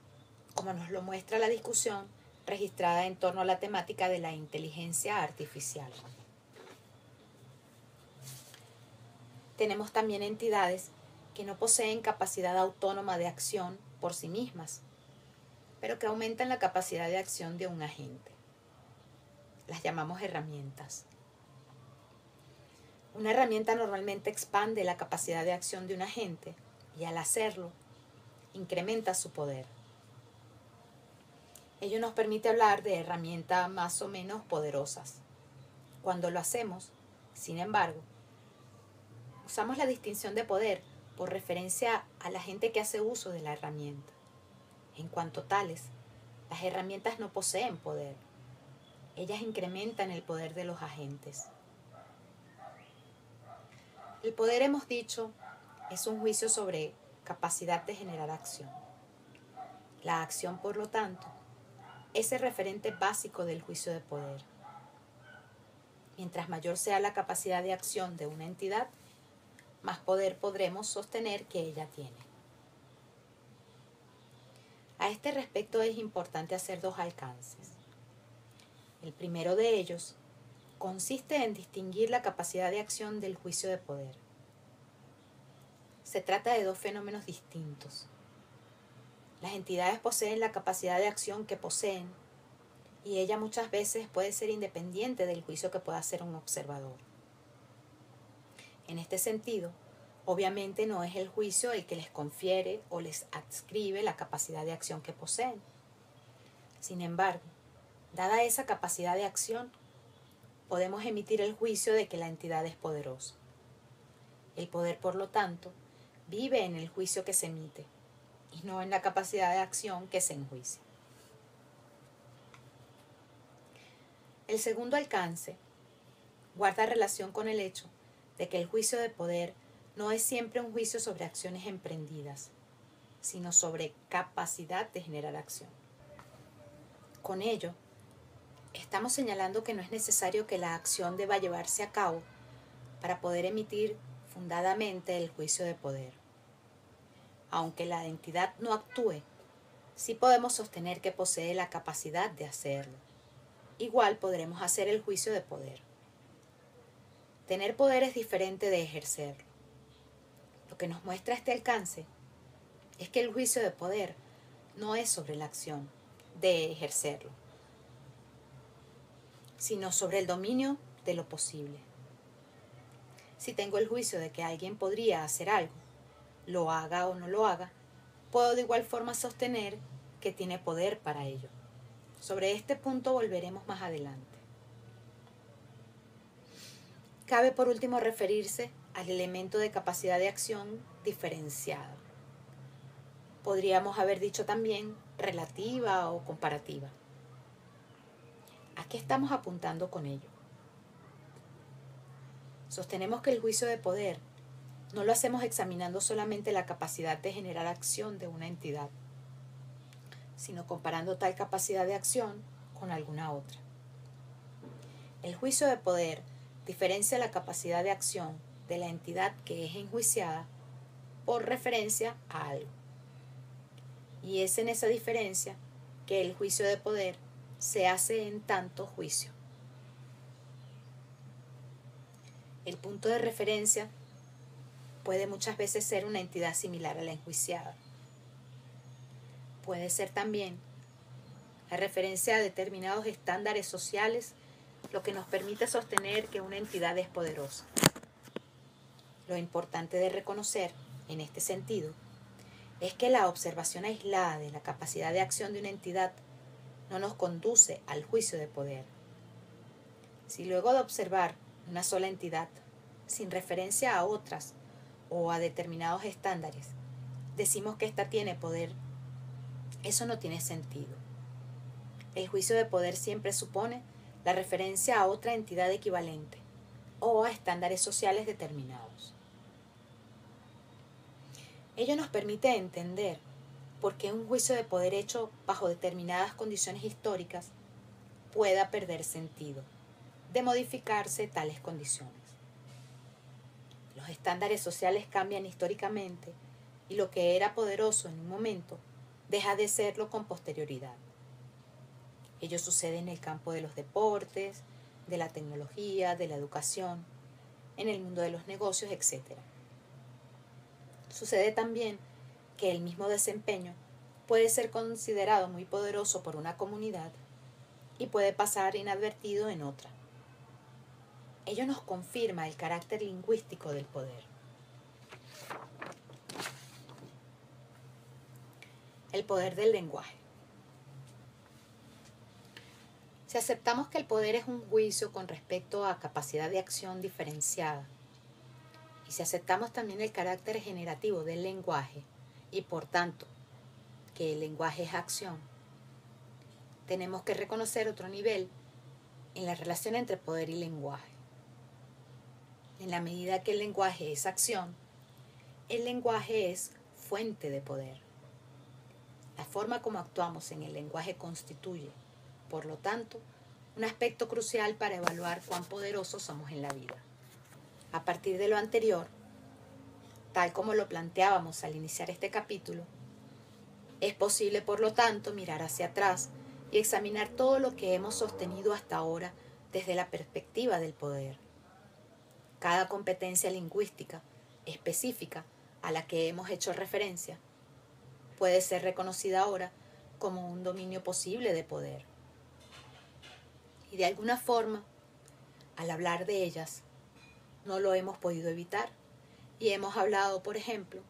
como nos lo muestra la discusión registrada en torno a la temática de la inteligencia artificial. Tenemos también entidades que no poseen capacidad autónoma de acción por sí mismas, pero que aumentan la capacidad de acción de un agente. Las llamamos herramientas. Una herramienta normalmente expande la capacidad de acción de un agente y al hacerlo, incrementa su poder. Ello nos permite hablar de herramientas más o menos poderosas. Cuando lo hacemos, sin embargo, usamos la distinción de poder por referencia a la gente que hace uso de la herramienta. En cuanto tales, las herramientas no poseen poder. Ellas incrementan el poder de los agentes. El poder, hemos dicho, es un juicio sobre capacidad de generar acción. La acción, por lo tanto, es el referente básico del juicio de poder. Mientras mayor sea la capacidad de acción de una entidad, más poder podremos sostener que ella tiene. A este respecto es importante hacer dos alcances. El primero de ellos consiste en distinguir la capacidad de acción del juicio de poder. Se trata de dos fenómenos distintos. Las entidades poseen la capacidad de acción que poseen y ella muchas veces puede ser independiente del juicio que pueda hacer un observador. En este sentido, obviamente no es el juicio el que les confiere o les adscribe la capacidad de acción que poseen. Sin embargo, dada esa capacidad de acción, podemos emitir el juicio de que la entidad es poderosa. El poder, por lo tanto, vive en el juicio que se emite y no en la capacidad de acción que se enjuicia. El segundo alcance guarda relación con el hecho de que el juicio de poder no es siempre un juicio sobre acciones emprendidas, sino sobre capacidad de generar acción. Con ello, estamos señalando que no es necesario que la acción deba llevarse a cabo para poder emitir fundadamente el juicio de poder. Aunque la entidad no actúe, sí podemos sostener que posee la capacidad de hacerlo. Igual podremos hacer el juicio de poder. Tener poder es diferente de ejercerlo. Lo que nos muestra este alcance es que el juicio de poder no es sobre la acción de ejercerlo, sino sobre el dominio de lo posible. Si tengo el juicio de que alguien podría hacer algo, lo haga o no lo haga, puedo de igual forma sostener que tiene poder para ello. Sobre este punto volveremos más adelante. Cabe por último referirse al elemento de capacidad de acción diferenciada. Podríamos haber dicho también relativa o comparativa. ¿A qué estamos apuntando con ello? Sostenemos que el juicio de poder no lo hacemos examinando solamente la capacidad de generar acción de una entidad, sino comparando tal capacidad de acción con alguna otra. El juicio de poder diferencia la capacidad de acción de la entidad que es enjuiciada por referencia a algo. Y es en esa diferencia que el juicio de poder se hace en tanto juicio. El punto de referencia puede muchas veces ser una entidad similar a la enjuiciada. Puede ser también la referencia a determinados estándares sociales lo que nos permite sostener que una entidad es poderosa. Lo importante de reconocer, en este sentido, es que la observación aislada de la capacidad de acción de una entidad no nos conduce al juicio de poder. Si luego de observar una sola entidad, sin referencia a otras o a determinados estándares, decimos que ésta tiene poder, eso no tiene sentido. El juicio de poder siempre supone la referencia a otra entidad equivalente o a estándares sociales determinados. Ello nos permite entender por qué un juicio de poder hecho bajo determinadas condiciones históricas pueda perder sentido de modificarse tales condiciones. Los estándares sociales cambian históricamente y lo que era poderoso en un momento deja de serlo con posterioridad. Ello sucede en el campo de los deportes, de la tecnología, de la educación, en el mundo de los negocios, etc. Sucede también que el mismo desempeño puede ser considerado muy poderoso por una comunidad y puede pasar inadvertido en otra. Ello nos confirma el carácter lingüístico del poder. El poder del lenguaje. Si aceptamos que el poder es un juicio con respecto a capacidad de acción diferenciada, y si aceptamos también el carácter generativo del lenguaje, y por tanto, que el lenguaje es acción, tenemos que reconocer otro nivel en la relación entre poder y lenguaje. En la medida que el lenguaje es acción, el lenguaje es fuente de poder. La forma como actuamos en el lenguaje constituye, por lo tanto, un aspecto crucial para evaluar cuán poderosos somos en la vida. A partir de lo anterior, tal como lo planteábamos al iniciar este capítulo, es posible, por lo tanto, mirar hacia atrás y examinar todo lo que hemos sostenido hasta ahora desde la perspectiva del poder. Cada competencia lingüística específica a la que hemos hecho referencia puede ser reconocida ahora como un dominio posible de poder. Y de alguna forma, al hablar de ellas, no lo hemos podido evitar y hemos hablado, por ejemplo,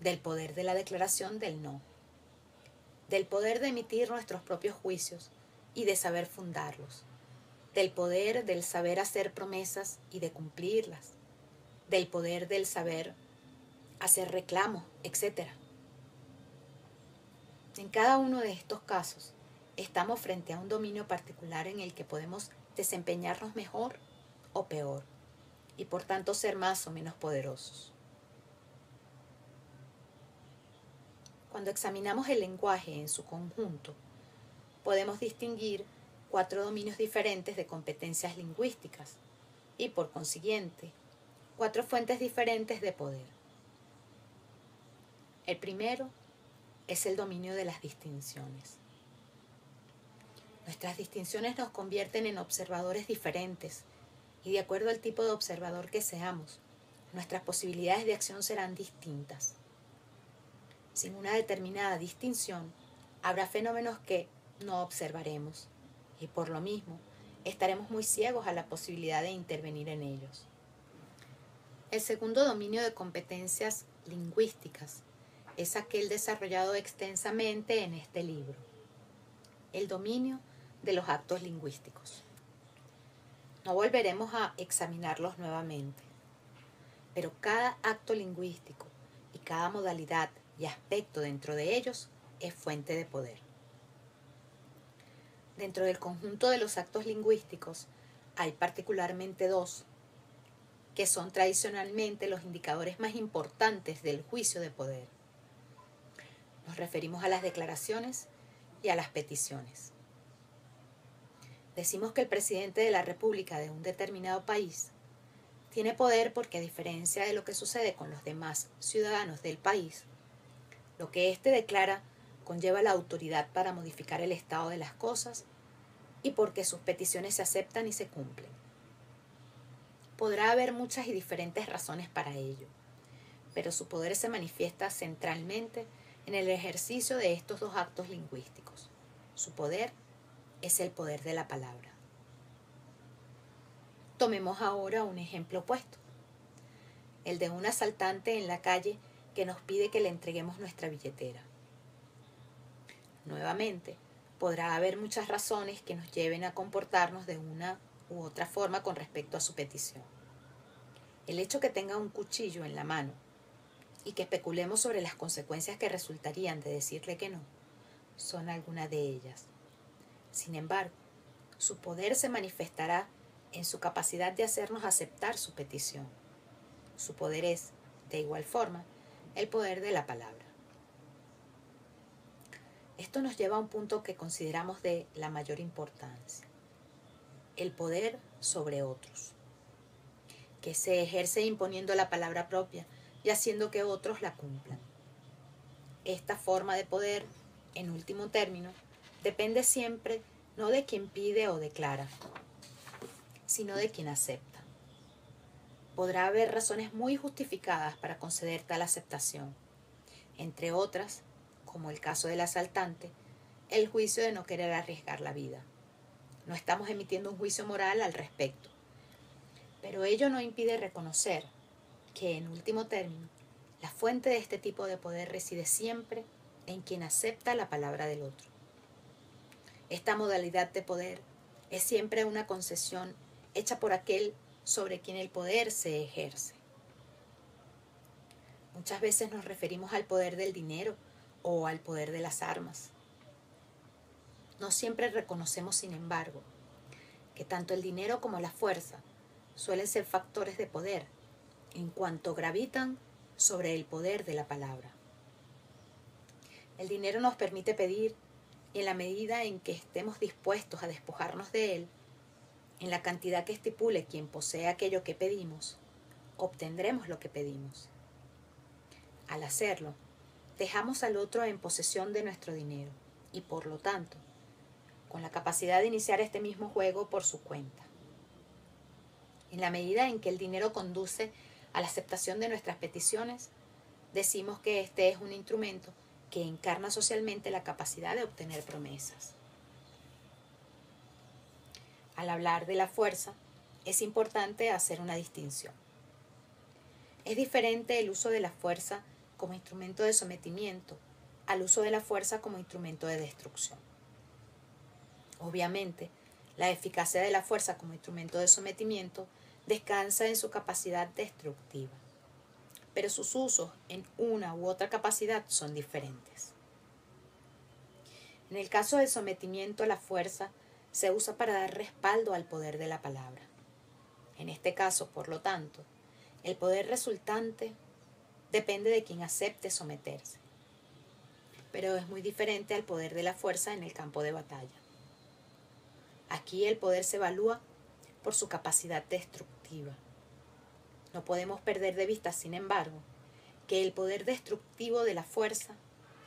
del poder de la declaración del no, del poder de emitir nuestros propios juicios y de saber fundarlos, del poder del saber hacer promesas y de cumplirlas, del poder del saber hacer reclamos, etc. En cada uno de estos casos, estamos frente a un dominio particular en el que podemos desempeñarnos mejor o peor, y por tanto ser más o menos poderosos. Cuando examinamos el lenguaje en su conjunto, podemos distinguir 4 dominios diferentes de competencias lingüísticas y, por consiguiente, 4 fuentes diferentes de poder. El primero es el dominio de las distinciones. Nuestras distinciones nos convierten en observadores diferentes y de acuerdo al tipo de observador que seamos, nuestras posibilidades de acción serán distintas. Sin una determinada distinción, habrá fenómenos que no observaremos y por lo mismo estaremos muy ciegos a la posibilidad de intervenir en ellos. El segundo dominio de competencias lingüísticas es aquel desarrollado extensamente en este libro, el dominio de los actos lingüísticos. No volveremos a examinarlos nuevamente, pero cada acto lingüístico y cada modalidad y aspecto dentro de ellos es fuente de poder. Dentro del conjunto de los actos lingüísticos hay particularmente 2, que son tradicionalmente los indicadores más importantes del juicio de poder. Nos referimos a las declaraciones y a las peticiones. Decimos que el presidente de la República de un determinado país tiene poder porque, a diferencia de lo que sucede con los demás ciudadanos del país, lo que éste declara conlleva la autoridad para modificar el estado de las cosas y porque sus peticiones se aceptan y se cumplen. Podrá haber muchas y diferentes razones para ello, pero su poder se manifiesta centralmente en el ejercicio de estos dos actos lingüísticos. Su poder es el poder de la palabra. Tomemos ahora un ejemplo opuesto, el de un asaltante en la calle que nos pide que le entreguemos nuestra billetera. Nuevamente, podrá haber muchas razones que nos lleven a comportarnos de una u otra forma con respecto a su petición. El hecho que tenga un cuchillo en la mano y que especulemos sobre las consecuencias que resultarían de decirle que no, son algunas de ellas. Sin embargo, su poder se manifestará en su capacidad de hacernos aceptar su petición. Su poder es, de igual forma, el poder de la palabra. Esto nos lleva a un punto que consideramos de la mayor importancia: el poder sobre otros, que se ejerce imponiendo la palabra propia y haciendo que otros la cumplan. Esta forma de poder, en último término, depende siempre no de quien pide o declara, sino de quien acepta. Podrá haber razones muy justificadas para conceder tal aceptación, entre otras, como el caso del asaltante, el juicio de no querer arriesgar la vida. No estamos emitiendo un juicio moral al respecto, pero ello no impide reconocer que, en último término, la fuente de este tipo de poder reside siempre en quien acepta la palabra del otro. Esta modalidad de poder es siempre una concesión hecha por aquel sobre quien el poder se ejerce. Muchas veces nos referimos al poder del dinero o al poder de las armas. No siempre reconocemos, sin embargo, que tanto el dinero como la fuerza suelen ser factores de poder en cuanto gravitan sobre el poder de la palabra. El dinero nos permite pedir, y en la medida en que estemos dispuestos a despojarnos de él, en la cantidad que estipule quien posee aquello que pedimos, obtendremos lo que pedimos. Al hacerlo, dejamos al otro en posesión de nuestro dinero y, por lo tanto, con la capacidad de iniciar este mismo juego por su cuenta. En la medida en que el dinero conduce a la aceptación de nuestras peticiones, decimos que este es un instrumento que encarna socialmente la capacidad de obtener promesas. Al hablar de la fuerza, es importante hacer una distinción. Es diferente el uso de la fuerza como instrumento de sometimiento al uso de la fuerza como instrumento de destrucción. Obviamente, la eficacia de la fuerza como instrumento de sometimiento descansa en su capacidad destructiva, pero sus usos en una u otra capacidad son diferentes. En el caso del sometimiento, la fuerza se usa para dar respaldo al poder de la palabra. En este caso, por lo tanto, el poder resultante depende de quien acepte someterse, pero es muy diferente al poder de la fuerza en el campo de batalla. Aquí el poder se evalúa por su capacidad destructiva. No podemos perder de vista, sin embargo, que el poder destructivo de la fuerza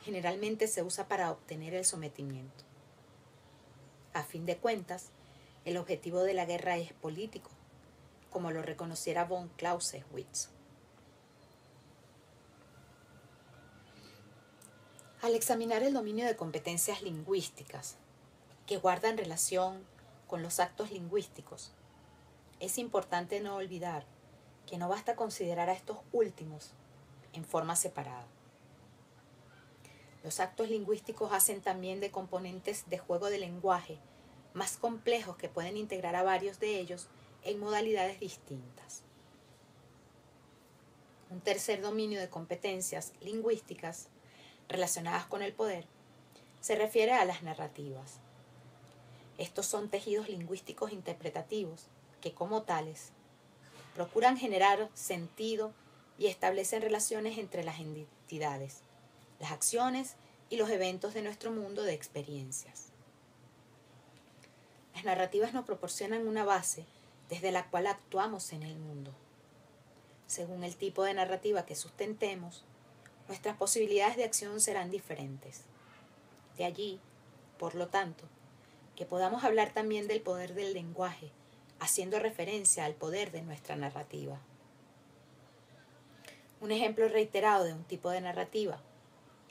generalmente se usa para obtener el sometimiento. A fin de cuentas, el objetivo de la guerra es político, como lo reconociera von Clausewitz. Al examinar el dominio de competencias lingüísticas que guardan relación con los actos lingüísticos, es importante no olvidar que no basta considerar a estos últimos en forma separada. Los actos lingüísticos hacen también de componentes de juego de lenguaje más complejos que pueden integrar a varios de ellos en modalidades distintas. Un tercer dominio de competencias lingüísticas relacionadas con el poder se refiere a las narrativas. Estos son tejidos lingüísticos interpretativos que, como tales, procuran generar sentido y establecen relaciones entre las entidades, las acciones y los eventos de nuestro mundo de experiencias. Las narrativas nos proporcionan una base desde la cual actuamos en el mundo. Según el tipo de narrativa que sustentemos, nuestras posibilidades de acción serán diferentes. De allí, por lo tanto, que podamos hablar también del poder del lenguaje, haciendo referencia al poder de nuestra narrativa. Un ejemplo reiterado de un tipo de narrativa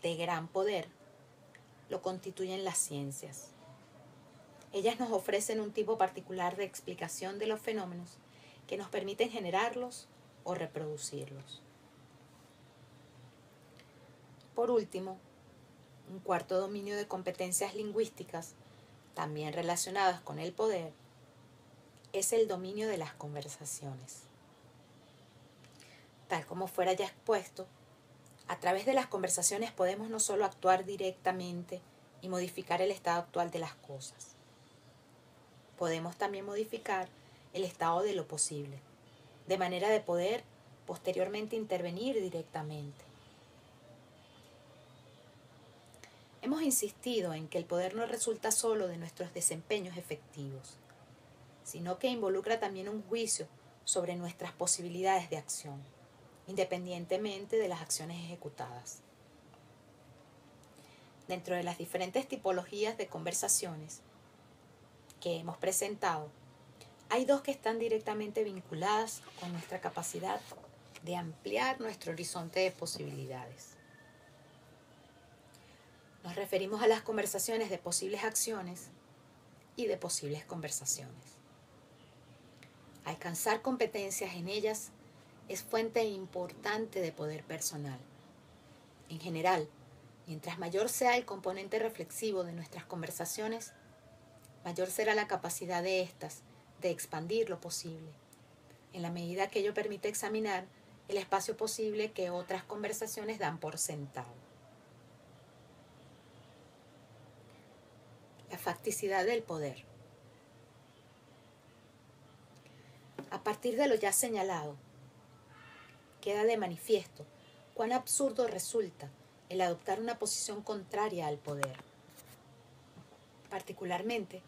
de gran poder lo constituyen las ciencias. Ellas nos ofrecen un tipo particular de explicación de los fenómenos que nos permiten generarlos o reproducirlos. Por último, un cuarto dominio de competencias lingüísticas, también relacionadas con el poder, es el dominio de las conversaciones. Tal como fuera ya expuesto, a través de las conversaciones podemos no solo actuar directamente y modificar el estado actual de las cosas, podemos también modificar el estado de lo posible, de manera de poder posteriormente intervenir directamente. Hemos insistido en que el poder no resulta solo de nuestros desempeños efectivos, sino que involucra también un juicio sobre nuestras posibilidades de acción, independientemente de las acciones ejecutadas. Dentro de las diferentes tipologías de conversaciones que hemos presentado, hay dos que están directamente vinculadas con nuestra capacidad de ampliar nuestro horizonte de posibilidades. Nos referimos a las conversaciones de posibles acciones y de posibles conversaciones. Alcanzar competencias en ellas es fuente importante de poder personal. En general, mientras mayor sea el componente reflexivo de nuestras conversaciones, mayor será la capacidad de éstas de expandir lo posible, en la medida que ello permite examinar el espacio posible que otras conversaciones dan por sentado. La facticidad del poder. A partir de lo ya señalado, queda de manifiesto cuán absurdo resulta el adoptar una posición contraria al poder. Particularmente,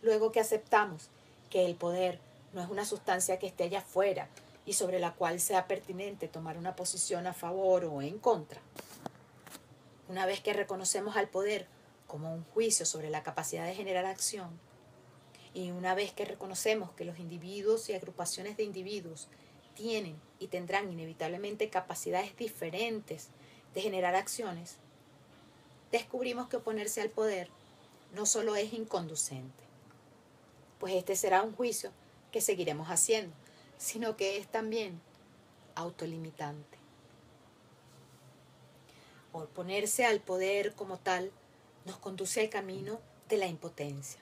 luego que aceptamos que el poder no es una sustancia que esté allá afuera y sobre la cual sea pertinente tomar una posición a favor o en contra. Una vez que reconocemos al poder como un juicio sobre la capacidad de generar acción, y una vez que reconocemos que los individuos y agrupaciones de individuos tienen y tendrán inevitablemente capacidades diferentes de generar acciones, descubrimos que oponerse al poder no solo es inconducente, pues este será un juicio que seguiremos haciendo, sino que es también autolimitante. Oponerse al poder como tal nos conduce al camino de la impotencia.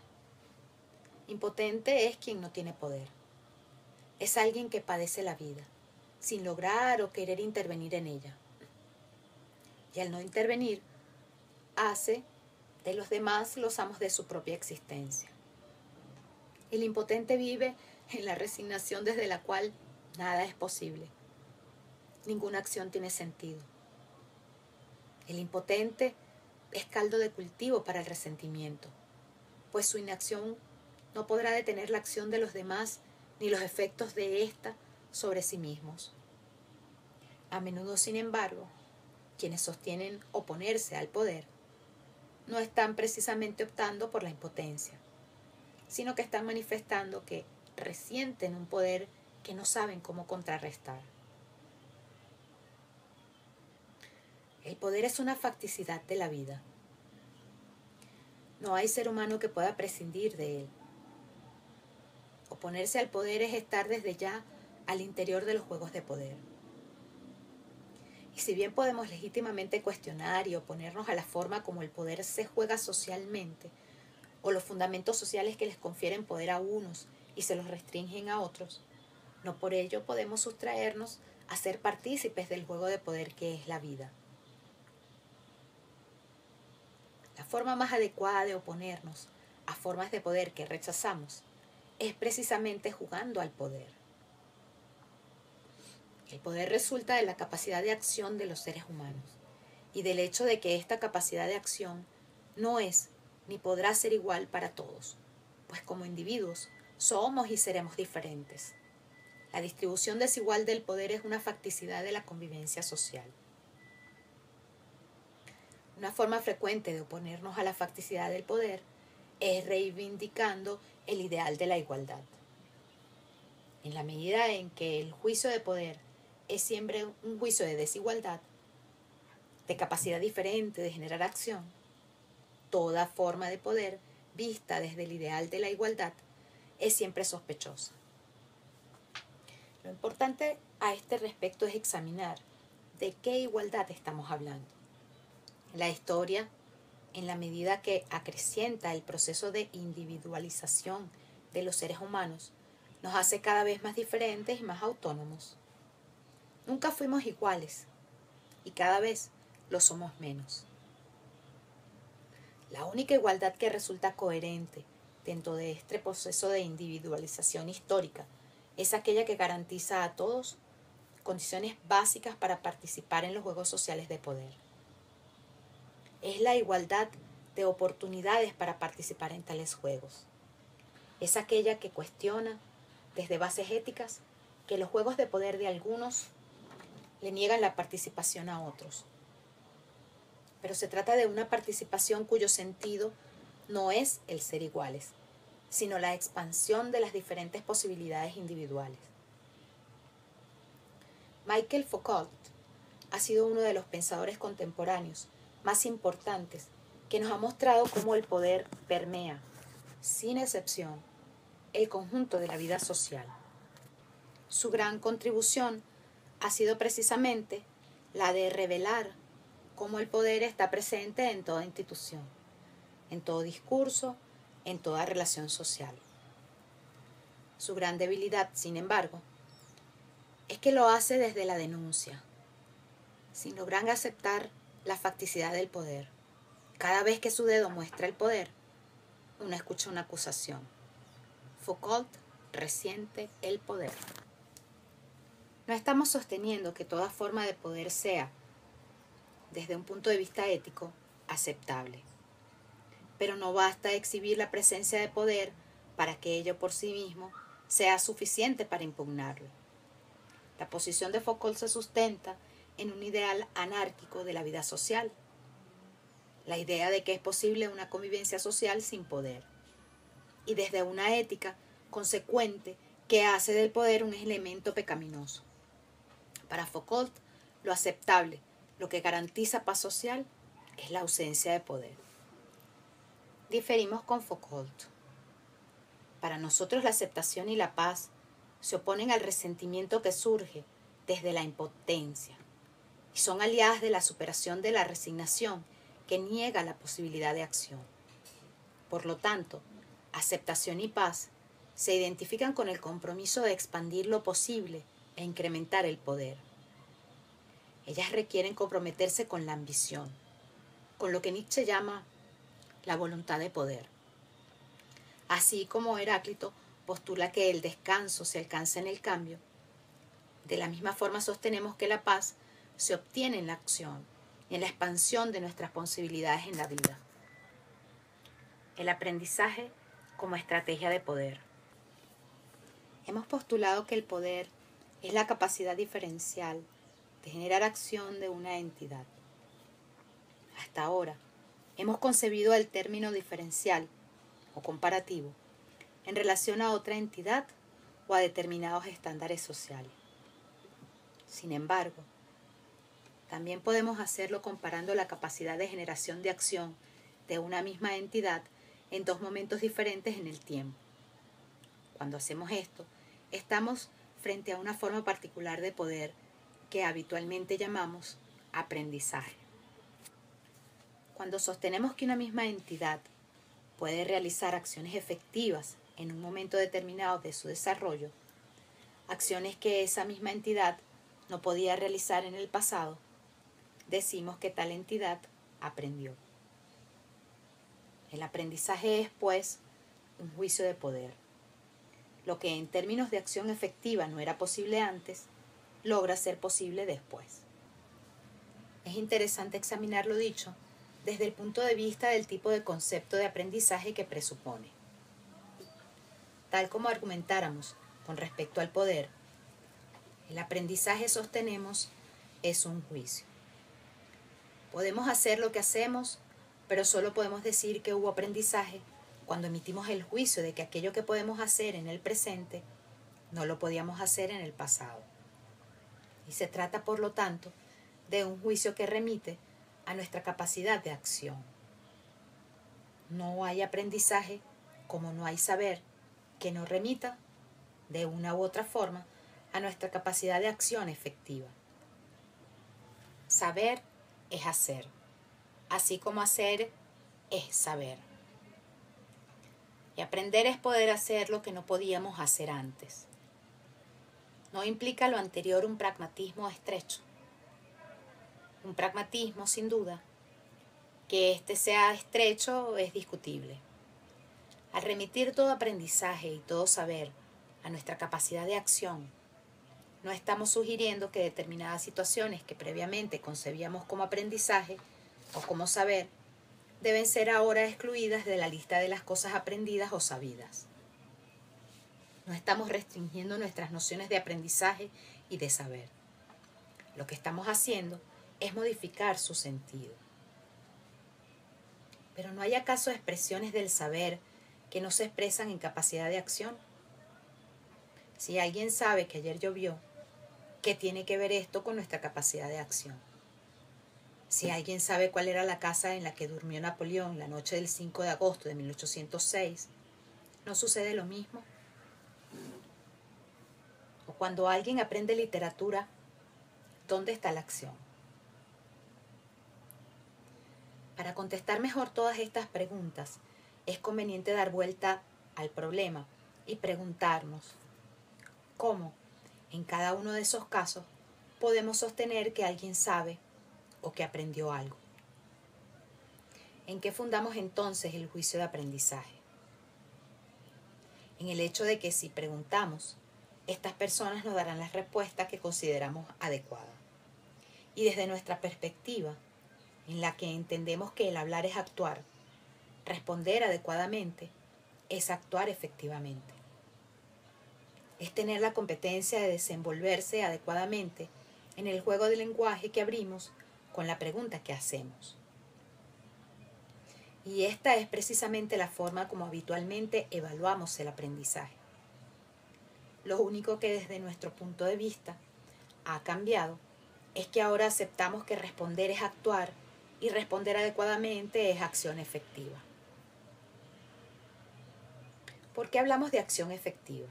Impotente es quien no tiene poder. Es alguien que padece la vida, sin lograr o querer intervenir en ella. Y al no intervenir, hace de los demás los amos de su propia existencia. El impotente vive en la resignación desde la cual nada es posible. Ninguna acción tiene sentido. El impotente es caldo de cultivo para el resentimiento, pues su inacción no podrá detener la acción de los demás ni los efectos de ésta sobre sí mismos. A menudo, sin embargo, quienes sostienen oponerse al poder no están precisamente optando por la impotencia, sino que están manifestando que resienten un poder que no saben cómo contrarrestar. El poder es una facticidad de la vida. No hay ser humano que pueda prescindir de él. Oponerse al poder es estar desde ya al interior de los juegos de poder. Y si bien podemos legítimamente cuestionar y oponernos a la forma como el poder se juega socialmente, o los fundamentos sociales que les confieren poder a unos y se los restringen a otros, no por ello podemos sustraernos a ser partícipes del juego de poder que es la vida. La forma más adecuada de oponernos a formas de poder que rechazamos es precisamente jugando al poder. El poder resulta de la capacidad de acción de los seres humanos y del hecho de que esta capacidad de acción no es ni podrá ser igual para todos, pues como individuos somos y seremos diferentes. La distribución desigual del poder es una facticidad de la convivencia social. Una forma frecuente de oponernos a la facticidad del poder es reivindicando el ideal de la igualdad. En la medida en que el juicio de poder es siempre un juicio de desigualdad, de capacidad diferente de generar acción, toda forma de poder vista desde el ideal de la igualdad es siempre sospechosa. Lo importante a este respecto es examinar de qué igualdad estamos hablando. La historia, en la medida que acrecienta el proceso de individualización de los seres humanos, nos hace cada vez más diferentes y más autónomos. Nunca fuimos iguales y cada vez lo somos menos. La única igualdad que resulta coherente dentro de este proceso de individualización histórica es aquella que garantiza a todos condiciones básicas para participar en los juegos sociales de poder. Es la igualdad de oportunidades para participar en tales juegos. Es aquella que cuestiona, desde bases éticas, que los juegos de poder de algunos le niegan la participación a otros. Pero se trata de una participación cuyo sentido no es el ser iguales, sino la expansión de las diferentes posibilidades individuales. Michel Foucault ha sido uno de los pensadores contemporáneos más importantes que nos ha mostrado cómo el poder permea, sin excepción, el conjunto de la vida social. Su gran contribución ha sido precisamente la de revelar cómo el poder está presente en toda institución, en todo discurso, en toda relación social. Su gran debilidad, sin embargo, es que lo hace desde la denuncia, sin lograr aceptar la facticidad del poder. Cada vez que su dedo muestra el poder, uno escucha una acusación. Foucault resiente el poder. No estamos sosteniendo que toda forma de poder sea, desde un punto de vista ético, aceptable. Pero no basta exhibir la presencia de poder para que ello por sí mismo sea suficiente para impugnarlo. La posición de Foucault se sustenta en un ideal anárquico de la vida social, la idea de que es posible una convivencia social sin poder, y desde una ética consecuente que hace del poder un elemento pecaminoso. Para Foucault, lo aceptable, lo que garantiza paz social, es la ausencia de poder. Diferimos con Foucault. Para nosotros la aceptación y la paz se oponen al resentimiento que surge desde la impotencia y son aliadas de la superación de la resignación que niega la posibilidad de acción. Por lo tanto, aceptación y paz se identifican con el compromiso de expandir lo posible e incrementar el poder. Ellas requieren comprometerse con la ambición, con lo que Nietzsche llama la voluntad de poder. Así como Heráclito postula que el descanso se alcanza en el cambio, de la misma forma sostenemos que la paz se obtiene en la acción y en la expansión de nuestras posibilidades en la vida. El aprendizaje como estrategia de poder. Hemos postulado que el poder es la capacidad diferencial de generar acción de una entidad. Hasta ahora, hemos concebido el término diferencial o comparativo en relación a otra entidad o a determinados estándares sociales. Sin embargo, también podemos hacerlo comparando la capacidad de generación de acción de una misma entidad en dos momentos diferentes en el tiempo. Cuando hacemos esto, estamos frente a una forma particular de poder que habitualmente llamamos aprendizaje. Cuando sostenemos que una misma entidad puede realizar acciones efectivas en un momento determinado de su desarrollo, acciones que esa misma entidad no podía realizar en el pasado, decimos que tal entidad aprendió. El aprendizaje es, pues, un juicio de poder. Lo que en términos de acción efectiva no era posible antes, logra ser posible después. Es interesante examinar lo dicho desde el punto de vista del tipo de concepto de aprendizaje que presupone. Tal como argumentáramos con respecto al poder, el aprendizaje, sostenemos, es un juicio. Podemos hacer lo que hacemos, pero solo podemos decir que hubo aprendizaje cuando emitimos el juicio de que aquello que podemos hacer en el presente no lo podíamos hacer en el pasado. Y se trata, por lo tanto, de un juicio que remite a nuestra capacidad de acción. No hay aprendizaje como no hay saber que nos remita de una u otra forma a nuestra capacidad de acción efectiva. Saber es hacer, así como hacer es saber. Y aprender es poder hacer lo que no podíamos hacer antes. No implica lo anterior un pragmatismo estrecho. Un pragmatismo, sin duda, que éste sea estrecho es discutible. Al remitir todo aprendizaje y todo saber a nuestra capacidad de acción, no estamos sugiriendo que determinadas situaciones que previamente concebíamos como aprendizaje o como saber deben ser ahora excluidas de la lista de las cosas aprendidas o sabidas. No estamos restringiendo nuestras nociones de aprendizaje y de saber. Lo que estamos haciendo es modificar su sentido. Pero ¿no hay acaso expresiones del saber que no se expresan en capacidad de acción? Si alguien sabe que ayer llovió, ¿qué tiene que ver esto con nuestra capacidad de acción? Si alguien sabe cuál era la casa en la que durmió Napoleón la noche del 5 de agosto de 1806, ¿no sucede lo mismo? O cuando alguien aprende literatura, ¿dónde está la acción? Para contestar mejor todas estas preguntas, es conveniente dar vuelta al problema y preguntarnos cómo, en cada uno de esos casos, podemos sostener que alguien sabe o que aprendió algo. ¿En qué fundamos entonces el juicio de aprendizaje? En el hecho de que si preguntamos, estas personas nos darán las respuestas que consideramos adecuadas. Y desde nuestra perspectiva, en la que entendemos que el hablar es actuar, responder adecuadamente es actuar efectivamente. Es tener la competencia de desenvolverse adecuadamente en el juego del lenguaje que abrimos con la pregunta que hacemos. Y esta es precisamente la forma como habitualmente evaluamos el aprendizaje. Lo único que desde nuestro punto de vista ha cambiado es que ahora aceptamos que responder es actuar y responder adecuadamente es acción efectiva. ¿Por qué hablamos de acción efectiva?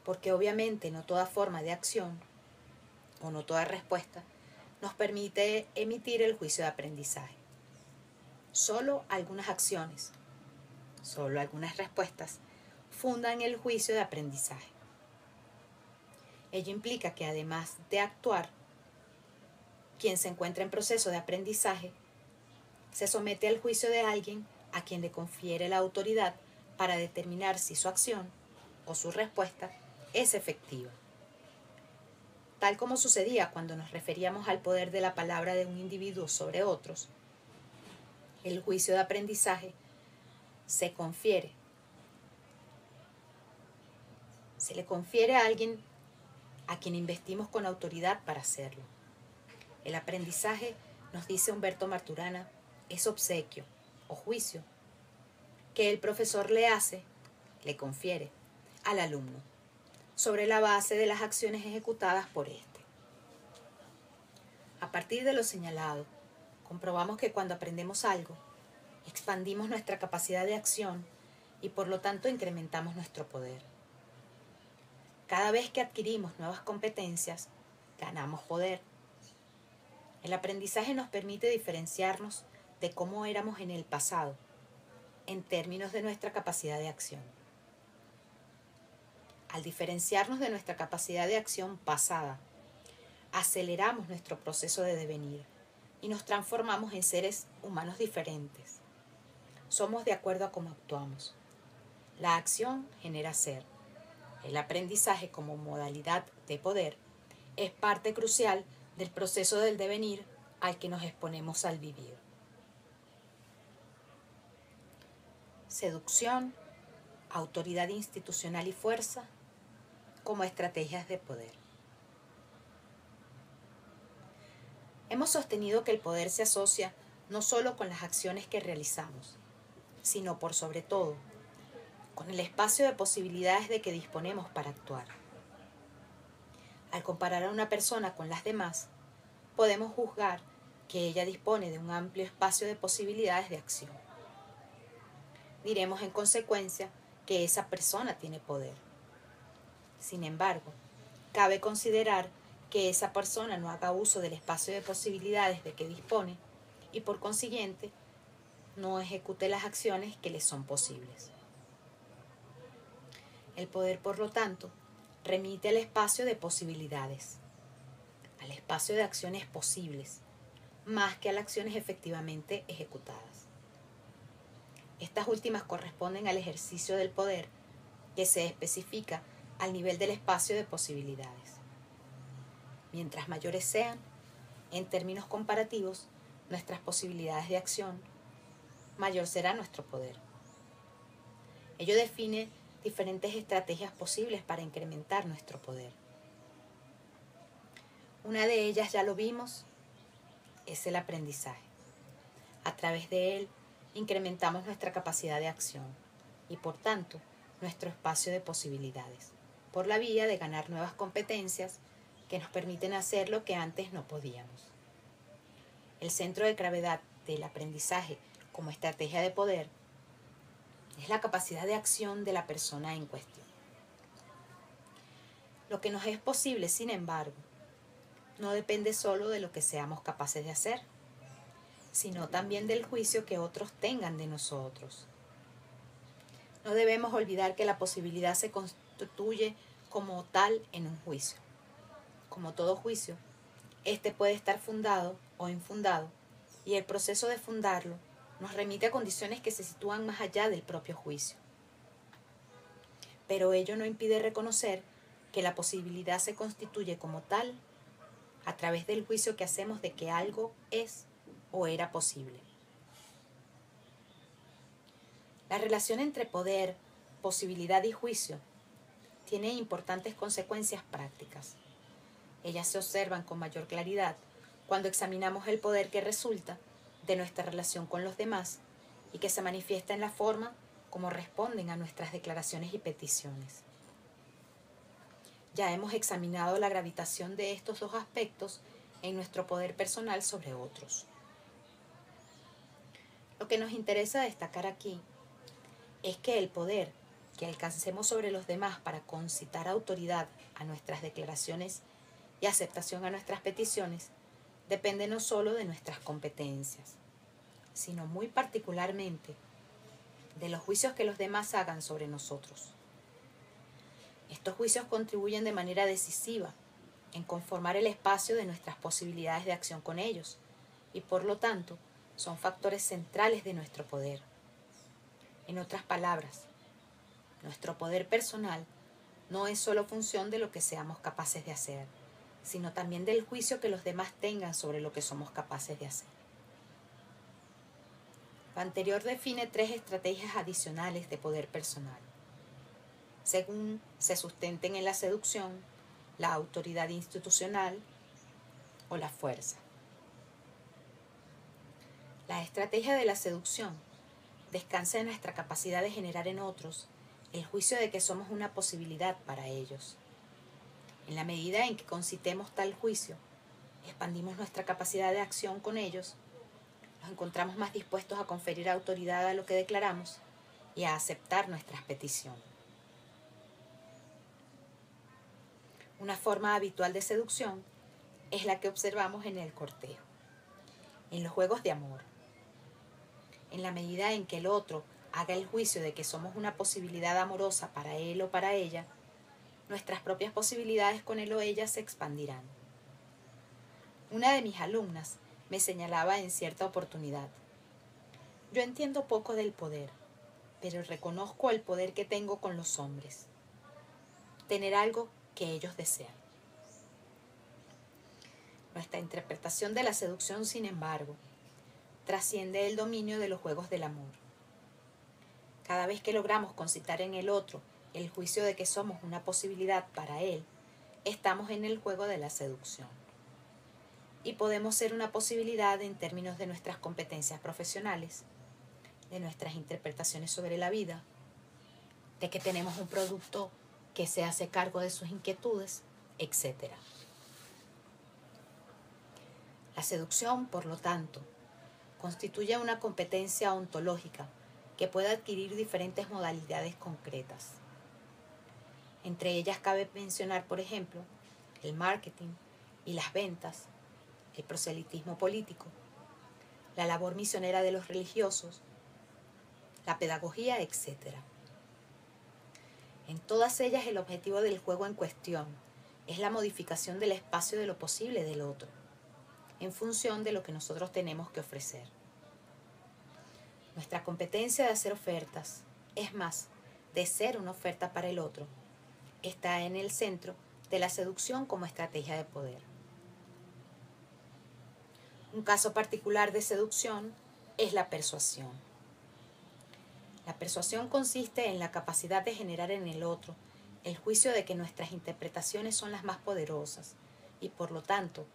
Porque obviamente no toda forma de acción o no toda respuesta nos permite emitir el juicio de aprendizaje. Solo algunas acciones, solo algunas respuestas fundan el juicio de aprendizaje. Ello implica que además de actuar, quien se encuentra en proceso de aprendizaje se somete al juicio de alguien a quien le confiere la autoridad para determinar si su acción o su respuesta es efectiva. Tal como sucedía cuando nos referíamos al poder de la palabra de un individuo sobre otros, el juicio de aprendizaje se le confiere a alguien a quien investimos con autoridad para hacerlo. El aprendizaje, nos dice Humberto Maturana, es obsequio o juicio que el profesor le confiere al alumno sobre la base de las acciones ejecutadas por éste. A partir de lo señalado, comprobamos que cuando aprendemos algo, expandimos nuestra capacidad de acción y por lo tanto incrementamos nuestro poder. Cada vez que adquirimos nuevas competencias, ganamos poder. El aprendizaje nos permite diferenciarnos de cómo éramos en el pasado, en términos de nuestra capacidad de acción. Al diferenciarnos de nuestra capacidad de acción pasada, aceleramos nuestro proceso de devenir y nos transformamos en seres humanos diferentes. Somos de acuerdo a cómo actuamos. La acción genera ser. El aprendizaje como modalidad de poder es parte crucial del proceso del devenir al que nos exponemos al vivir. Seducción, autoridad institucional y fuerza como estrategias de poder. Hemos sostenido que el poder se asocia no solo con las acciones que realizamos, sino por sobre todo con el espacio de posibilidades de que disponemos para actuar. Al comparar a una persona con las demás, podemos juzgar que ella dispone de un amplio espacio de posibilidades de acción. Diremos en consecuencia que esa persona tiene poder. Sin embargo, cabe considerar que esa persona no haga uso del espacio de posibilidades de que dispone y por consiguiente no ejecute las acciones que le son posibles. El poder, por lo tanto, remite al espacio de posibilidades, al espacio de acciones posibles, más que a las acciones efectivamente ejecutadas. Estas últimas corresponden al ejercicio del poder que se especifica al nivel del espacio de posibilidades. Mientras mayores sean, en términos comparativos, nuestras posibilidades de acción, mayor será nuestro poder. Ello define diferentes estrategias posibles para incrementar nuestro poder. Una de ellas, ya lo vimos, es el aprendizaje. A través de él incrementamos nuestra capacidad de acción y por tanto nuestro espacio de posibilidades, por la vía de ganar nuevas competencias que nos permiten hacer lo que antes no podíamos. El centro de gravedad del aprendizaje como estrategia de poder es la capacidad de acción de la persona en cuestión. Lo que nos es posible, sin embargo, no depende solo de lo que seamos capaces de hacer, sino también del juicio que otros tengan de nosotros. No debemos olvidar que la posibilidad se constituye como tal en un juicio. Como todo juicio, este puede estar fundado o infundado, y el proceso de fundarlo nos remite a condiciones que se sitúan más allá del propio juicio. Pero ello no impide reconocer que la posibilidad se constituye como tal a través del juicio que hacemos de que algo es o era posible. La relación entre poder, posibilidad y juicio tiene importantes consecuencias prácticas. Ellas se observan con mayor claridad cuando examinamos el poder que resulta de nuestra relación con los demás y que se manifiesta en la forma como responden a nuestras declaraciones y peticiones. Ya hemos examinado la gravitación de estos dos aspectos en nuestro poder personal sobre otros. Lo que nos interesa destacar aquí es que el poder que alcancemos sobre los demás para concitar autoridad a nuestras declaraciones y aceptación a nuestras peticiones depende no solo de nuestras competencias, sino muy particularmente de los juicios que los demás hagan sobre nosotros. Estos juicios contribuyen de manera decisiva en conformar el espacio de nuestras posibilidades de acción con ellos y por lo tanto son factores centrales de nuestro poder. En otras palabras, nuestro poder personal no es solo función de lo que seamos capaces de hacer, sino también del juicio que los demás tengan sobre lo que somos capaces de hacer. Lo anterior define 3 estrategias adicionales de poder personal, según se sustenten en la seducción, la autoridad institucional o la fuerza. La estrategia de la seducción descansa en nuestra capacidad de generar en otros el juicio de que somos una posibilidad para ellos. En la medida en que concitemos tal juicio, expandimos nuestra capacidad de acción con ellos, nos encontramos más dispuestos a conferir autoridad a lo que declaramos y a aceptar nuestras peticiones. Una forma habitual de seducción es la que observamos en el cortejo, en los juegos de amor. En la medida en que el otro haga el juicio de que somos una posibilidad amorosa para él o para ella, nuestras propias posibilidades con él o ella se expandirán. Una de mis alumnas me señalaba en cierta oportunidad: yo entiendo poco del poder, pero reconozco el poder que tengo con los hombres. Tener algo que ellos desean. Nuestra interpretación de la seducción, sin embargo, trasciende el dominio de los juegos del amor. Cada vez que logramos concitar en el otro el juicio de que somos una posibilidad para él, estamos en el juego de la seducción. Y podemos ser una posibilidad en términos de nuestras competencias profesionales, de nuestras interpretaciones sobre la vida, de que tenemos un producto que se hace cargo de sus inquietudes, etc. La seducción, por lo tanto, constituye una competencia ontológica que puede adquirir diferentes modalidades concretas. Entre ellas cabe mencionar, por ejemplo, el marketing y las ventas, el proselitismo político, la labor misionera de los religiosos, la pedagogía, etc. En todas ellas el objetivo del juego en cuestión es la modificación del espacio de lo posible del otro, en función de lo que nosotros tenemos que ofrecer. Nuestra competencia de hacer ofertas, es más, de ser una oferta para el otro, está en el centro de la seducción como estrategia de poder. Un caso particular de seducción es la persuasión. La persuasión consiste en la capacidad de generar en el otro el juicio de que nuestras interpretaciones son las más poderosas y, por lo tanto,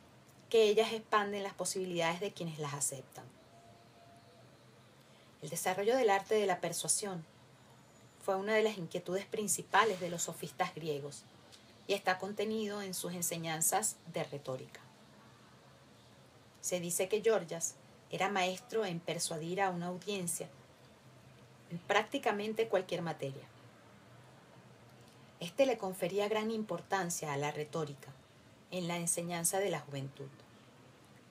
que ellas expanden las posibilidades de quienes las aceptan. El desarrollo del arte de la persuasión fue una de las inquietudes principales de los sofistas griegos y está contenido en sus enseñanzas de retórica. Se dice que Gorgias era maestro en persuadir a una audiencia en prácticamente cualquier materia. Este le confería gran importancia a la retórica en la enseñanza de la juventud,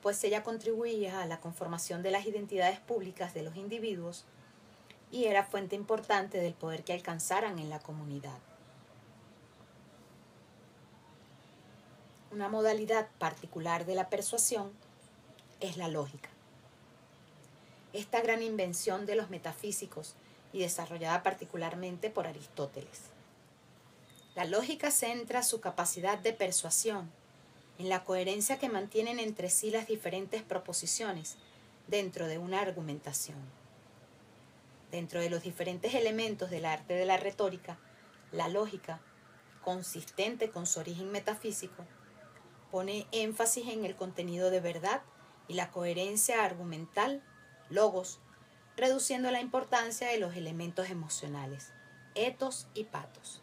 pues ella contribuía a la conformación de las identidades públicas de los individuos y era fuente importante del poder que alcanzaran en la comunidad. Una modalidad particular de la persuasión es la lógica. Esta gran invención de los metafísicos y desarrollada particularmente por Aristóteles. La lógica centra su capacidad de persuasión en la coherencia que mantienen entre sí las diferentes proposiciones dentro de una argumentación. Dentro de los diferentes elementos del arte de la retórica, la lógica, consistente con su origen metafísico, pone énfasis en el contenido de verdad y la coherencia argumental, logos, reduciendo la importancia de los elementos emocionales, etos y patos.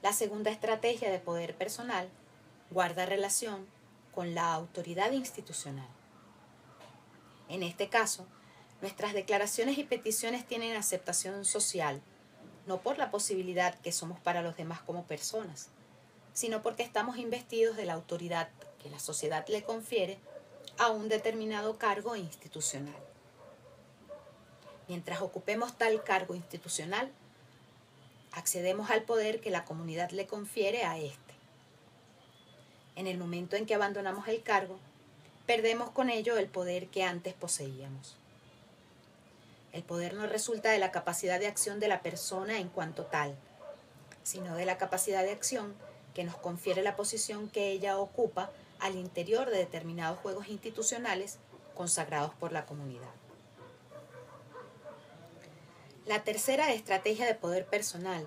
La segunda estrategia de poder personal guarda relación con la autoridad institucional. En este caso, nuestras declaraciones y peticiones tienen aceptación social, no por la posibilidad que somos para los demás como personas, sino porque estamos investidos de la autoridad que la sociedad le confiere a un determinado cargo institucional. Mientras ocupemos tal cargo institucional, accedemos al poder que la comunidad le confiere a éste. En el momento en que abandonamos el cargo, perdemos con ello el poder que antes poseíamos. El poder no resulta de la capacidad de acción de la persona en cuanto tal, sino de la capacidad de acción que nos confiere la posición que ella ocupa al interior de determinados juegos institucionales consagrados por la comunidad. La tercera estrategia de poder personal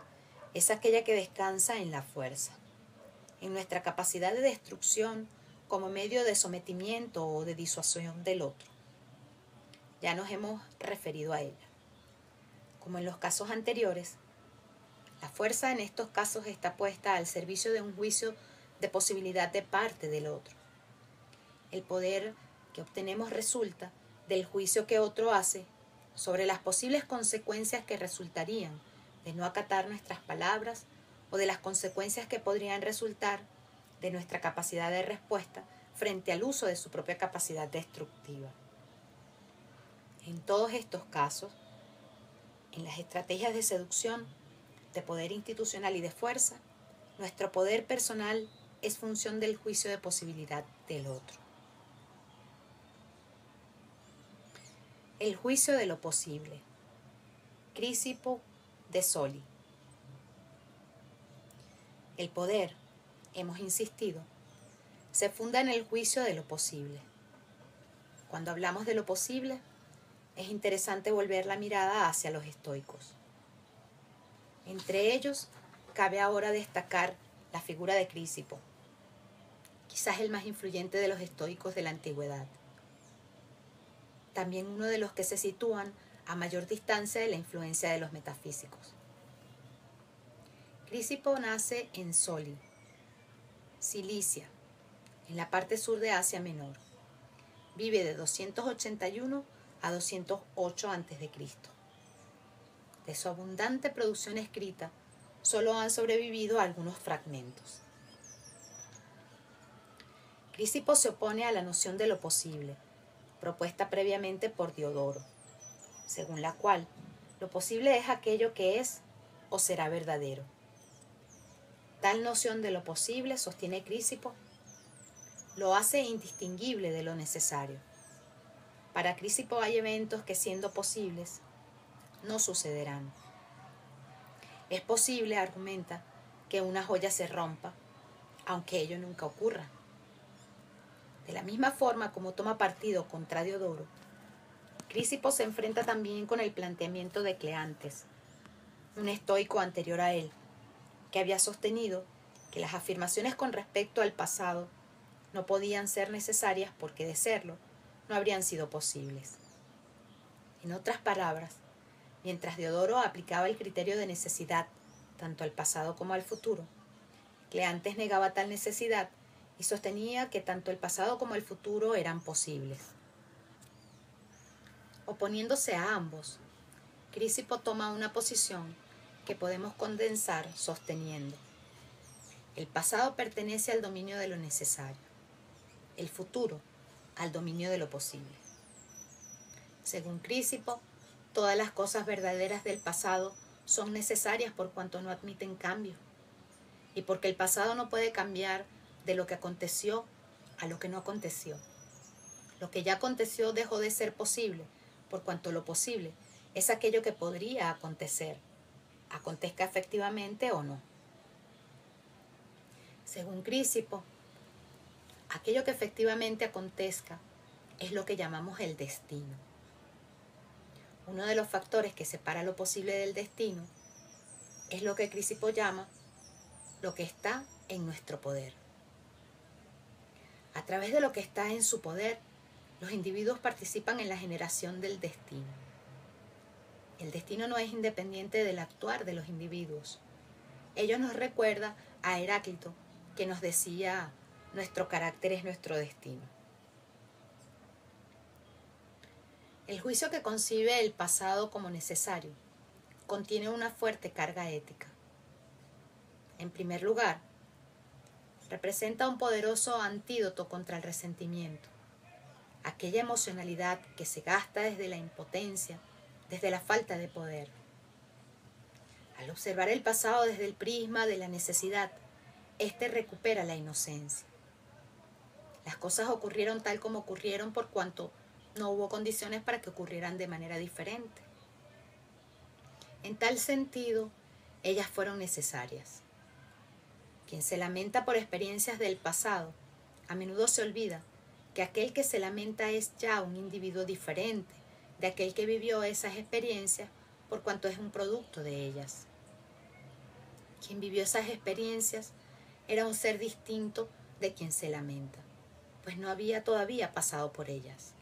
es aquella que descansa en la fuerza, en nuestra capacidad de destrucción como medio de sometimiento o de disuasión del otro. Ya nos hemos referido a ella. Como en los casos anteriores, la fuerza en estos casos está puesta al servicio de un juicio de posibilidad de parte del otro. El poder que obtenemos resulta del juicio que otro hace sobre las posibles consecuencias que resultarían de no acatar nuestras palabras o de las consecuencias que podrían resultar de nuestra capacidad de respuesta frente al uso de su propia capacidad destructiva. En todos estos casos, en las estrategias de seducción, de poder institucional y de fuerza, nuestro poder personal es función del juicio de posibilidad del otro. El juicio de lo posible. Crisipo de Soli. El poder, hemos insistido, se funda en el juicio de lo posible. Cuando hablamos de lo posible, es interesante volver la mirada hacia los estoicos. Entre ellos, cabe ahora destacar la figura de Crisipo, quizás el más influyente de los estoicos de la antigüedad. También uno de los que se sitúan a mayor distancia de la influencia de los metafísicos. Crisipo nace en Soli, Cilicia, en la parte sur de Asia Menor. Vive de 281 a 208 a.C. De su abundante producción escrita, solo han sobrevivido algunos fragmentos. Crisipo se opone a la noción de lo posible, propuesta previamente por Diodoro, según la cual lo posible es aquello que es o será verdadero. Tal noción de lo posible, sostiene Crisipo, lo hace indistinguible de lo necesario. Para Crisipo hay eventos que, siendo posibles, no sucederán. Es posible, argumenta, que una joya se rompa, aunque ello nunca ocurra. De la misma forma como toma partido contra Diodoro, Crisipo se enfrenta también con el planteamiento de Cleantes, un estoico anterior a él, que había sostenido que las afirmaciones con respecto al pasado no podían ser necesarias porque, de serlo, no habrían sido posibles. En otras palabras, mientras Diodoro aplicaba el criterio de necesidad tanto al pasado como al futuro, Cleantes negaba tal necesidad y sostenía que tanto el pasado como el futuro eran posibles. Oponiéndose a ambos, Crisipo toma una posición que podemos condensar sosteniendo: el pasado pertenece al dominio de lo necesario, el futuro al dominio de lo posible. Según Crisipo, todas las cosas verdaderas del pasado son necesarias por cuanto no admiten cambio, y porque el pasado no puede cambiar de lo que aconteció a lo que no aconteció. Lo que ya aconteció dejó de ser posible, por cuanto lo posible es aquello que podría acontecer, acontezca efectivamente o no. Según Crisipo, aquello que efectivamente acontezca es lo que llamamos el destino. Uno de los factores que separa lo posible del destino es lo que Crisipo llama lo que está en nuestro poder. A través de lo que está en su poder, los individuos participan en la generación del destino. El destino no es independiente del actuar de los individuos. Ello nos recuerda a Heráclito, que nos decía: nuestro carácter es nuestro destino. El juicio que concibe el pasado como necesario contiene una fuerte carga ética. En primer lugar, representa un poderoso antídoto contra el resentimiento, aquella emocionalidad que se gasta desde la impotencia, desde la falta de poder. Al observar el pasado desde el prisma de la necesidad, éste recupera la inocencia. Las cosas ocurrieron tal como ocurrieron por cuanto no hubo condiciones para que ocurrieran de manera diferente. En tal sentido, ellas fueron necesarias. Quien se lamenta por experiencias del pasado, a menudo se olvida que aquel que se lamenta es ya un individuo diferente de aquel que vivió esas experiencias por cuanto es un producto de ellas. Quien vivió esas experiencias era un ser distinto de quien se lamenta, pues no había todavía pasado por ellas.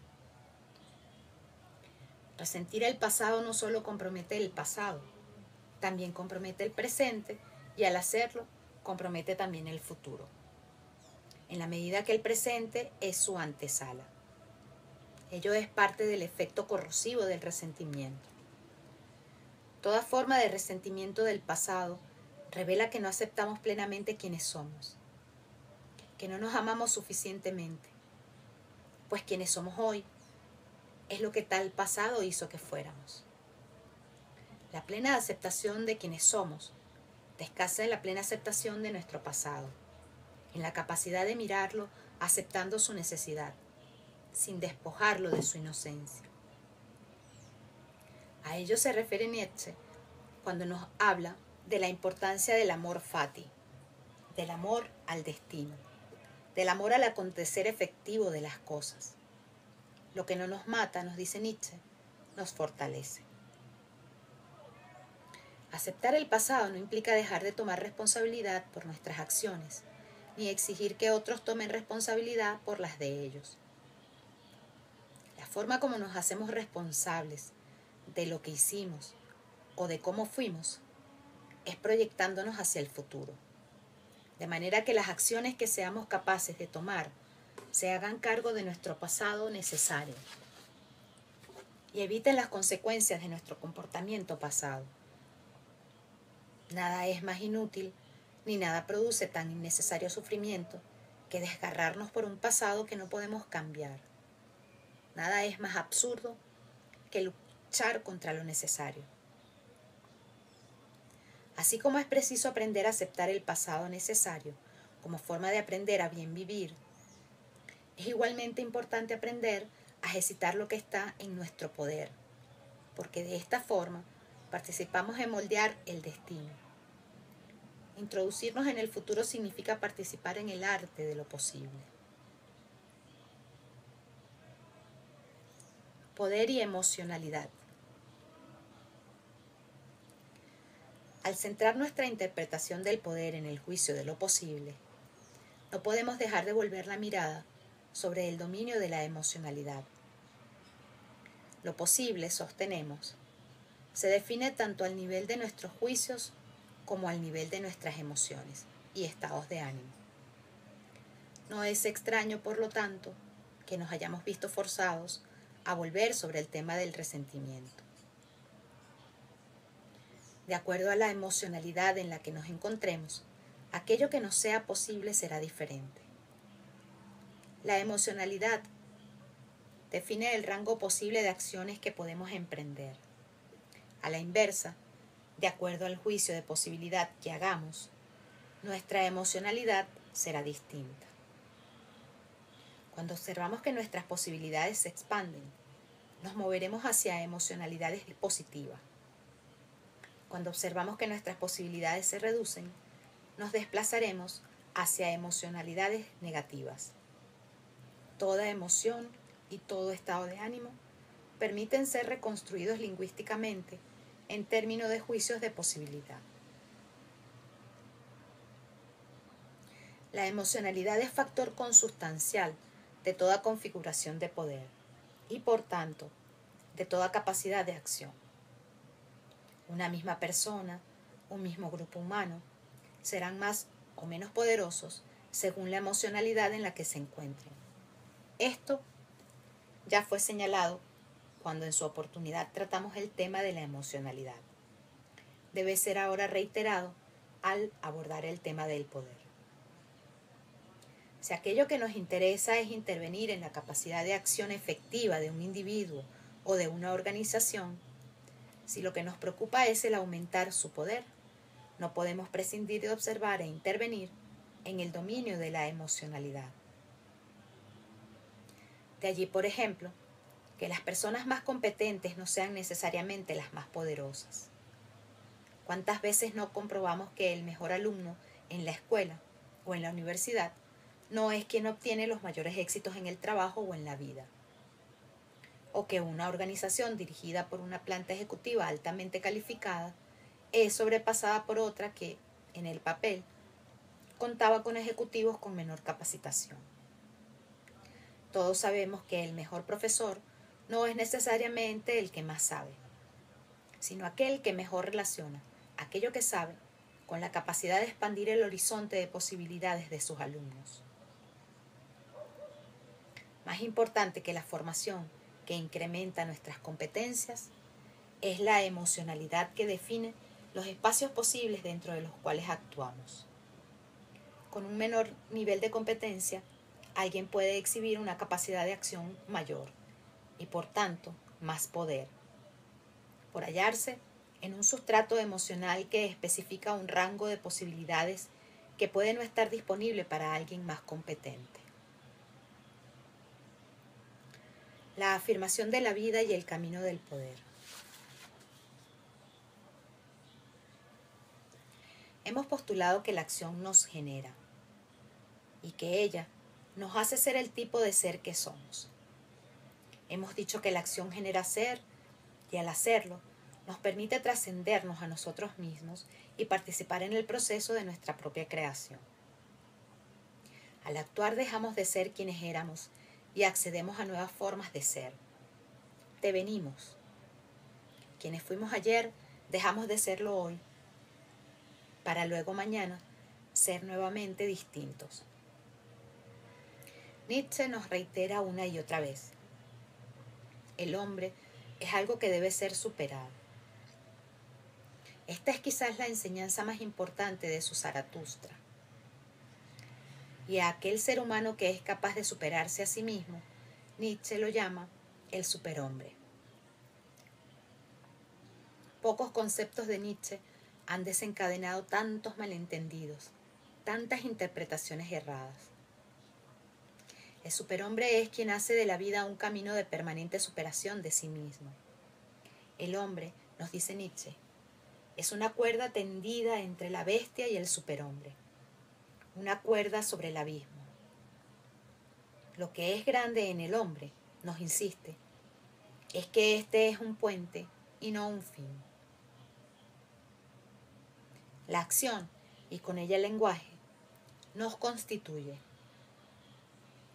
Resentir el pasado no solo compromete el pasado, también compromete el presente y, al hacerlo, compromete también el futuro, en la medida que el presente es su antesala. Ello es parte del efecto corrosivo del resentimiento. Toda forma de resentimiento del pasado revela que no aceptamos plenamente quienes somos, que no nos amamos suficientemente, pues quienes somos hoy es lo que tal pasado hizo que fuéramos. La plena aceptación de quienes somos descansa en la plena aceptación de nuestro pasado, en la capacidad de mirarlo aceptando su necesidad, sin despojarlo de su inocencia. A ello se refiere Nietzsche cuando nos habla de la importancia del amor fati, del amor al destino, del amor al acontecer efectivo de las cosas. Lo que no nos mata, nos dice Nietzsche, nos fortalece. Aceptar el pasado no implica dejar de tomar responsabilidad por nuestras acciones, ni exigir que otros tomen responsabilidad por las de ellos. La forma como nos hacemos responsables de lo que hicimos o de cómo fuimos es proyectándonos hacia el futuro. de manera que las acciones que seamos capaces de tomar se hagan cargo de nuestro pasado necesario y eviten las consecuencias de nuestro comportamiento pasado. Nada es más inútil ni nada produce tan innecesario sufrimiento que desgarrarnos por un pasado que no podemos cambiar. Nada es más absurdo que luchar contra lo necesario. Así como es preciso aprender a aceptar el pasado necesario como forma de aprender a bien vivir, es igualmente importante aprender a ejercitar lo que está en nuestro poder, porque de esta forma participamos en moldear el destino. Introducirnos en el futuro significa participar en el arte de lo posible. Poder y emocionalidad. Al centrar nuestra interpretación del poder en el juicio de lo posible, no podemos dejar de volver la mirada sobre el dominio de la emocionalidad. Lo posible, sostenemos, se define tanto al nivel de nuestros juicios como al nivel de nuestras emociones y estados de ánimo. No es extraño, por lo tanto, que nos hayamos visto forzados a volver sobre el tema del resentimiento. De acuerdo a la emocionalidad en la que nos encontremos, aquello que nos sea posible será diferente. La emocionalidad define el rango posible de acciones que podemos emprender. A la inversa, de acuerdo al juicio de posibilidad que hagamos, nuestra emocionalidad será distinta. Cuando observamos que nuestras posibilidades se expanden, nos moveremos hacia emocionalidades positivas. Cuando observamos que nuestras posibilidades se reducen, nos desplazaremos hacia emocionalidades negativas. Toda emoción y todo estado de ánimo permiten ser reconstruidos lingüísticamente en términos de juicios de posibilidad. La emocionalidad es factor consustancial de toda configuración de poder y, por tanto, de toda capacidad de acción. Una misma persona, un mismo grupo humano, serán más o menos poderosos según la emocionalidad en la que se encuentren. Esto ya fue señalado cuando en su oportunidad tratamos el tema de la emocionalidad. Debe ser ahora reiterado al abordar el tema del poder. Si aquello que nos interesa es intervenir en la capacidad de acción efectiva de un individuo o de una organización, si lo que nos preocupa es el aumentar su poder, no podemos prescindir de observar e intervenir en el dominio de la emocionalidad. De allí, por ejemplo, que las personas más competentes no sean necesariamente las más poderosas. ¿Cuántas veces no comprobamos que el mejor alumno en la escuela o en la universidad no es quien obtiene los mayores éxitos en el trabajo o en la vida? O que una organización dirigida por una planta ejecutiva altamente calificada es sobrepasada por otra que, en el papel, contaba con ejecutivos con menor capacitación. Todos sabemos que el mejor profesor no es necesariamente el que más sabe, sino aquel que mejor relaciona aquello que sabe con la capacidad de expandir el horizonte de posibilidades de sus alumnos. Más importante que la formación que incrementa nuestras competencias es la emocionalidad que define los espacios posibles dentro de los cuales actuamos. Con un menor nivel de competencia, alguien puede exhibir una capacidad de acción mayor y, por tanto, más poder, por hallarse en un sustrato emocional que especifica un rango de posibilidades que puede no estar disponible para alguien más competente. La afirmación de la vida y el camino del poder. Hemos postulado que la acción nos genera y que ella nos hace ser el tipo de ser que somos. Hemos dicho que la acción genera ser y al hacerlo nos permite trascendernos a nosotros mismos y participar en el proceso de nuestra propia creación. Al actuar dejamos de ser quienes éramos y accedemos a nuevas formas de ser. Devenimos. Quienes fuimos ayer dejamos de serlo hoy, para luego mañana ser nuevamente distintos. Nietzsche nos reitera una y otra vez: el hombre es algo que debe ser superado. Esta es quizás la enseñanza más importante de su Zaratustra. Y a aquel ser humano que es capaz de superarse a sí mismo, Nietzsche lo llama el superhombre. Pocos conceptos de Nietzsche han desencadenado tantos malentendidos, tantas interpretaciones erradas. El superhombre es quien hace de la vida un camino de permanente superación de sí mismo. El hombre, nos dice Nietzsche, es una cuerda tendida entre la bestia y el superhombre, una cuerda sobre el abismo. Lo que es grande en el hombre, nos insiste, es que este es un puente y no un fin. La acción, y con ella el lenguaje, nos constituye.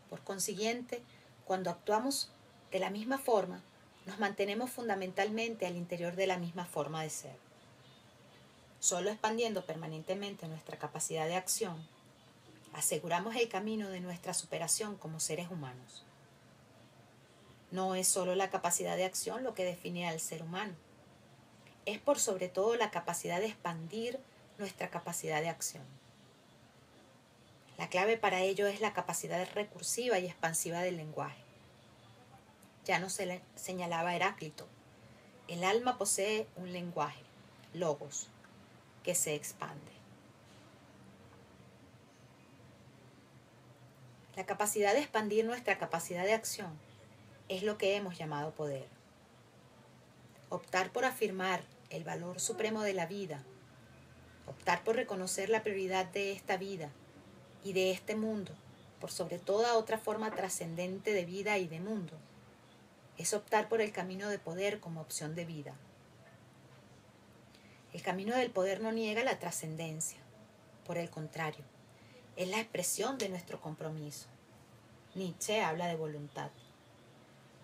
Por consiguiente, cuando actuamos de la misma forma, nos mantenemos fundamentalmente al interior de la misma forma de ser. Solo expandiendo permanentemente nuestra capacidad de acción, aseguramos el camino de nuestra superación como seres humanos. No es solo la capacidad de acción lo que define al ser humano. Es por sobre todo la capacidad de expandir nuestra capacidad de acción. La clave para ello es la capacidad recursiva y expansiva del lenguaje. Ya nos señalaba Heráclito, el alma posee un lenguaje, logos, que se expande. La capacidad de expandir nuestra capacidad de acción es lo que hemos llamado poder. Optar por afirmar el valor supremo de la vida, optar por reconocer la prioridad de esta vida y de este mundo por sobre toda otra forma trascendente de vida y de mundo, es optar por el camino de poder como opción de vida. El camino del poder no niega la trascendencia, por el contrario, es la expresión de nuestro compromiso. Nietzsche habla de voluntad,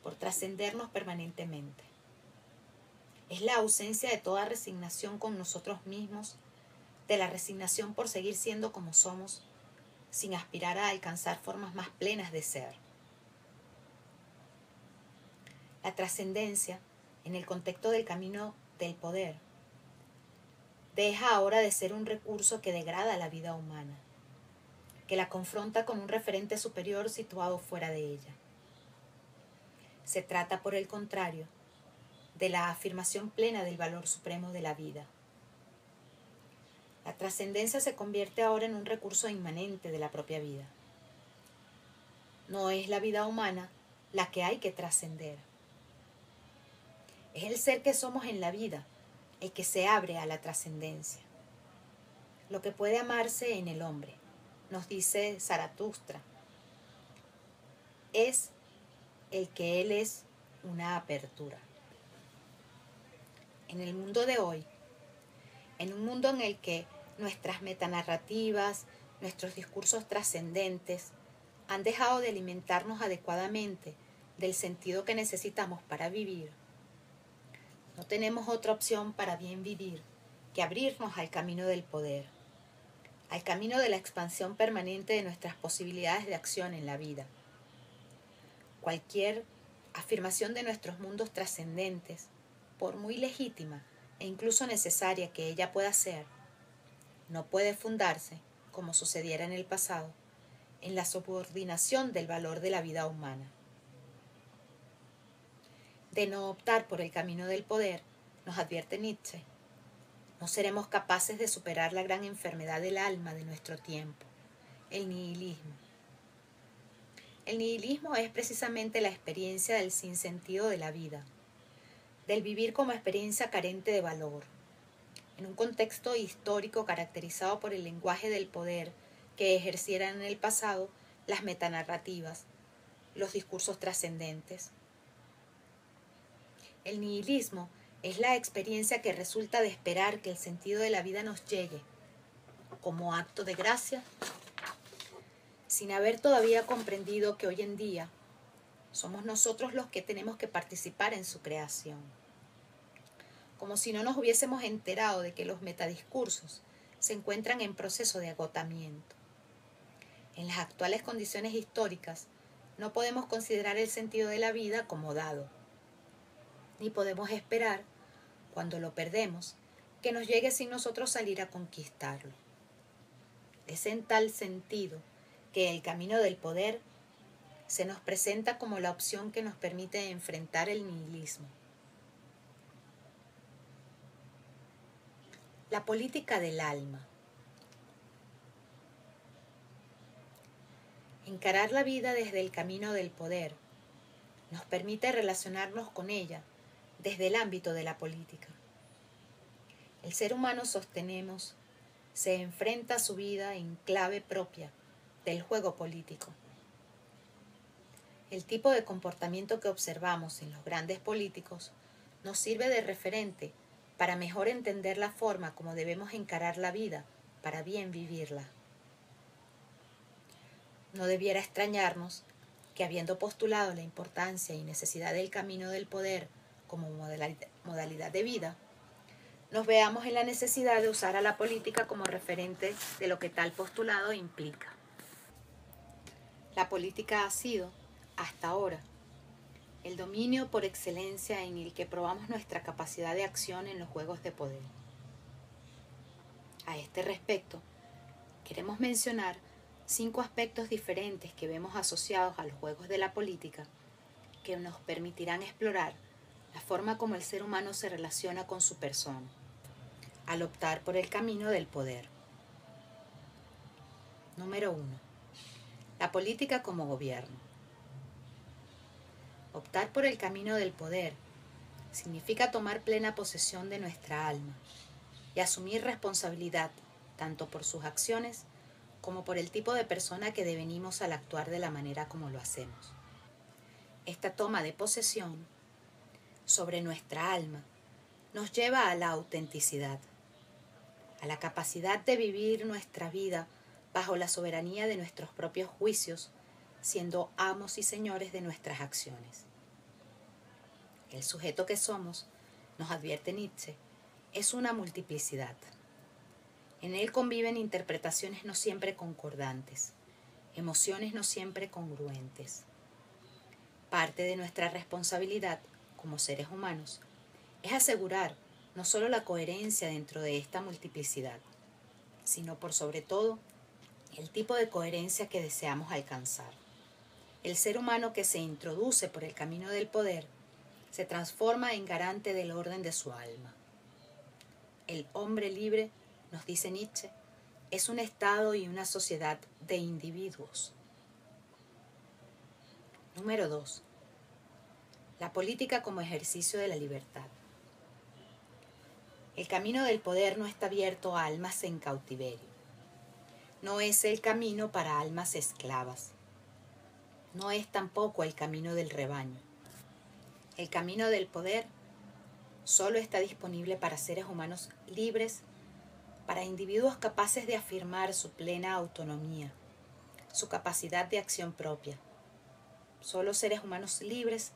por trascendernos permanentemente. Es la ausencia de toda resignación con nosotros mismos, de la resignación por seguir siendo como somos, sin aspirar a alcanzar formas más plenas de ser. La trascendencia, en el contexto del camino del poder, deja ahora de ser un recurso que degrada la vida humana, que la confronta con un referente superior situado fuera de ella. Se trata, por el contrario, de la afirmación plena del valor supremo de la vida. La trascendencia se convierte ahora en un recurso inmanente de la propia vida. No es la vida humana la que hay que trascender. Es el ser que somos en la vida el que se abre a la trascendencia. Lo que puede amarse en el hombre, nos dice Zaratustra, es el que él es una apertura. En el mundo de hoy, en un mundo en el que nuestras metanarrativas, nuestros discursos trascendentes han dejado de alimentarnos adecuadamente del sentido que necesitamos para vivir, no tenemos otra opción para bien vivir que abrirnos al camino del poder, al camino de la expansión permanente de nuestras posibilidades de acción en la vida. Cualquier afirmación de nuestros mundos trascendentes, por muy legítima e incluso necesaria que ella pueda ser, no puede fundarse, como sucediera en el pasado, en la subordinación del valor de la vida humana. De no optar por el camino del poder, nos advierte Nietzsche, no seremos capaces de superar la gran enfermedad del alma de nuestro tiempo, el nihilismo. El nihilismo es precisamente la experiencia del sinsentido de la vida, del vivir como experiencia carente de valor, en un contexto histórico caracterizado por el lenguaje del poder que ejercieran en el pasado las metanarrativas, los discursos trascendentes. El nihilismo es la experiencia que resulta de esperar que el sentido de la vida nos llegue, como acto de gracia, sin haber todavía comprendido que hoy en día somos nosotros los que tenemos que participar en su creación. Como si no nos hubiésemos enterado de que los metadiscursos se encuentran en proceso de agotamiento. En las actuales condiciones históricas, no podemos considerar el sentido de la vida como dado, ni podemos esperar, cuando lo perdemos, que nos llegue sin nosotros salir a conquistarlo. Es en tal sentido que el camino del poder se nos presenta como la opción que nos permite enfrentar el nihilismo. La política del alma. Encarar la vida desde el camino del poder nos permite relacionarnos con ella desde el ámbito de la política. El ser humano, sostenemos, se enfrenta a su vida en clave propia del juego político. El tipo de comportamiento que observamos en los grandes políticos nos sirve de referente para mejor entender la forma como debemos encarar la vida para bien vivirla. No debiera extrañarnos que, habiendo postulado la importancia y necesidad del camino del poder como modalidad de vida, nos veamos en la necesidad de usar a la política como referente de lo que tal postulado implica. La política ha sido, hasta ahora, el dominio por excelencia en el que probamos nuestra capacidad de acción en los juegos de poder. A este respecto, queremos mencionar 5 aspectos diferentes que vemos asociados a los juegos de la política que nos permitirán explorar la forma como el ser humano se relaciona con su persona al optar por el camino del poder. Número 1. La política como gobierno. Optar por el camino del poder significa tomar plena posesión de nuestra alma y asumir responsabilidad tanto por sus acciones como por el tipo de persona que devenimos al actuar de la manera como lo hacemos. Esta toma de posesión sobre nuestra alma nos lleva a la autenticidad, a la capacidad de vivir nuestra vida bajo la soberanía de nuestros propios juicios, siendo amos y señores de nuestras acciones. El sujeto que somos, nos advierte Nietzsche, es una multiplicidad. En él conviven interpretaciones no siempre concordantes, emociones no siempre congruentes. Parte de nuestra responsabilidad como seres humanos es asegurar no solo la coherencia dentro de esta multiplicidad, sino por sobre todo el tipo de coherencia que deseamos alcanzar. El ser humano que se introduce por el camino del poder se transforma en garante del orden de su alma. El hombre libre, nos dice Nietzsche, es un estado y una sociedad de individuos. Número 2. La política como ejercicio de la libertad. El camino del poder no está abierto a almas en cautiverio. No es el camino para almas esclavas. No es tampoco el camino del rebaño. El camino del poder solo está disponible para seres humanos libres, para individuos capaces de afirmar su plena autonomía, su capacidad de acción propia. Solo seres humanos libres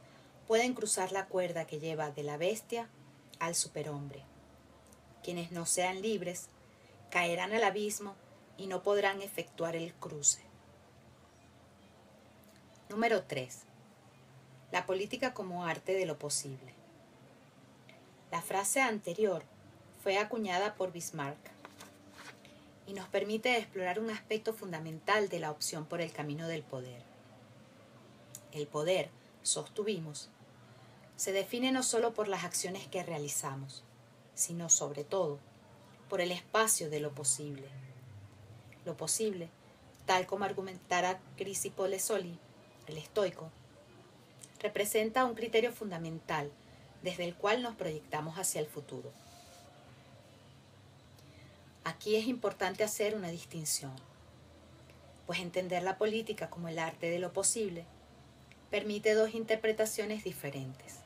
pueden cruzar la cuerda que lleva de la bestia al superhombre. Quienes no sean libres caerán al abismo y no podrán efectuar el cruce. Número 3. La política como arte de lo posible. La frase anterior fue acuñada por Bismarck y nos permite explorar un aspecto fundamental de la opción por el camino del poder. El poder, sostuvimos, se define no solo por las acciones que realizamos, sino sobre todo por el espacio de lo posible. Lo posible, tal como argumentara Crisipo de Soli, el estoico, representa un criterio fundamental desde el cual nos proyectamos hacia el futuro. Aquí es importante hacer una distinción, pues entender la política como el arte de lo posible permite 2 interpretaciones diferentes.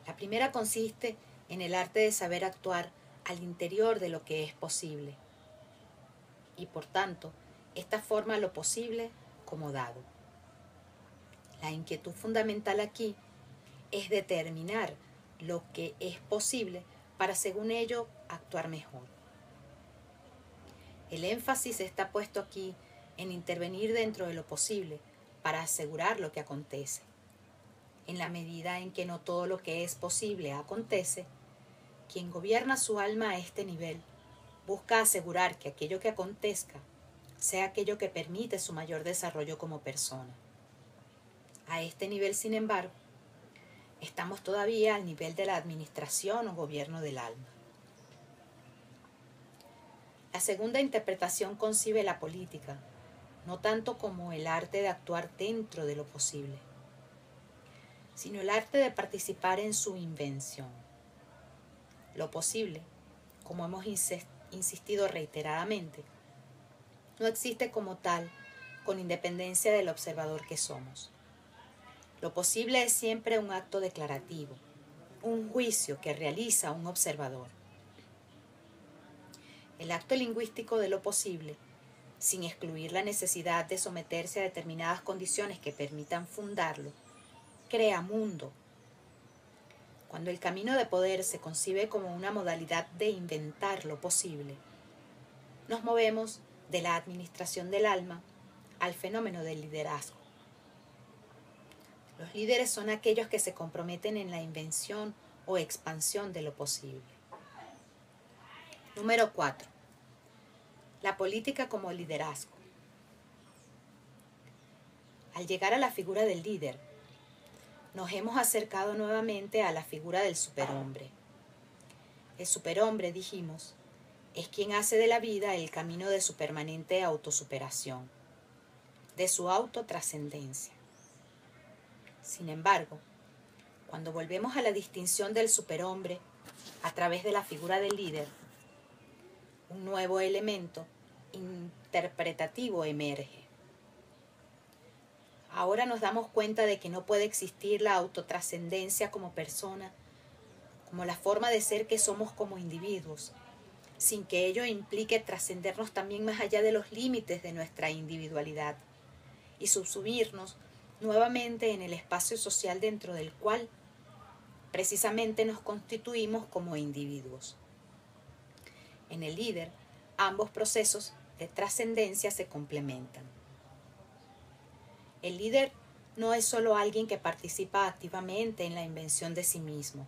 La primera consiste en el arte de saber actuar al interior de lo que es posible y, por tanto, esta forma lo posible como dado. La inquietud fundamental aquí es determinar lo que es posible para, según ello, actuar mejor. El énfasis está puesto aquí en intervenir dentro de lo posible para asegurar lo que acontece. En la medida en que no todo lo que es posible acontece, quien gobierna su alma a este nivel busca asegurar que aquello que acontezca sea aquello que permite su mayor desarrollo como persona. A este nivel, sin embargo, estamos todavía al nivel de la administración o gobierno del alma. La segunda interpretación concibe la política no tanto como el arte de actuar dentro de lo posible, sino el arte de participar en su invención. Lo posible, como hemos insistido reiteradamente, no existe como tal, con independencia del observador que somos. Lo posible es siempre un acto declarativo, un juicio que realiza un observador. El acto lingüístico de lo posible, sin excluir la necesidad de someterse a determinadas condiciones que permitan fundarlo, crea mundo. Cuando el camino de poder se concibe como una modalidad de inventar lo posible, nos movemos de la administración del alma al fenómeno del liderazgo. Los líderes son aquellos que se comprometen en la invención o expansión de lo posible. Número 4. La política como liderazgo. Al llegar a la figura del líder, nos hemos acercado nuevamente a la figura del superhombre. El superhombre, dijimos, es quien hace de la vida el camino de su permanente autosuperación, de su autotrascendencia. Sin embargo, cuando volvemos a la distinción del superhombre a través de la figura del líder, un nuevo elemento interpretativo emerge. Ahora nos damos cuenta de que no puede existir la autotrascendencia como persona, como la forma de ser que somos como individuos, sin que ello implique trascendernos también más allá de los límites de nuestra individualidad y subsumirnos nuevamente en el espacio social dentro del cual precisamente nos constituimos como individuos. En el líder, ambos procesos de trascendencia se complementan. El líder no es solo alguien que participa activamente en la invención de sí mismo.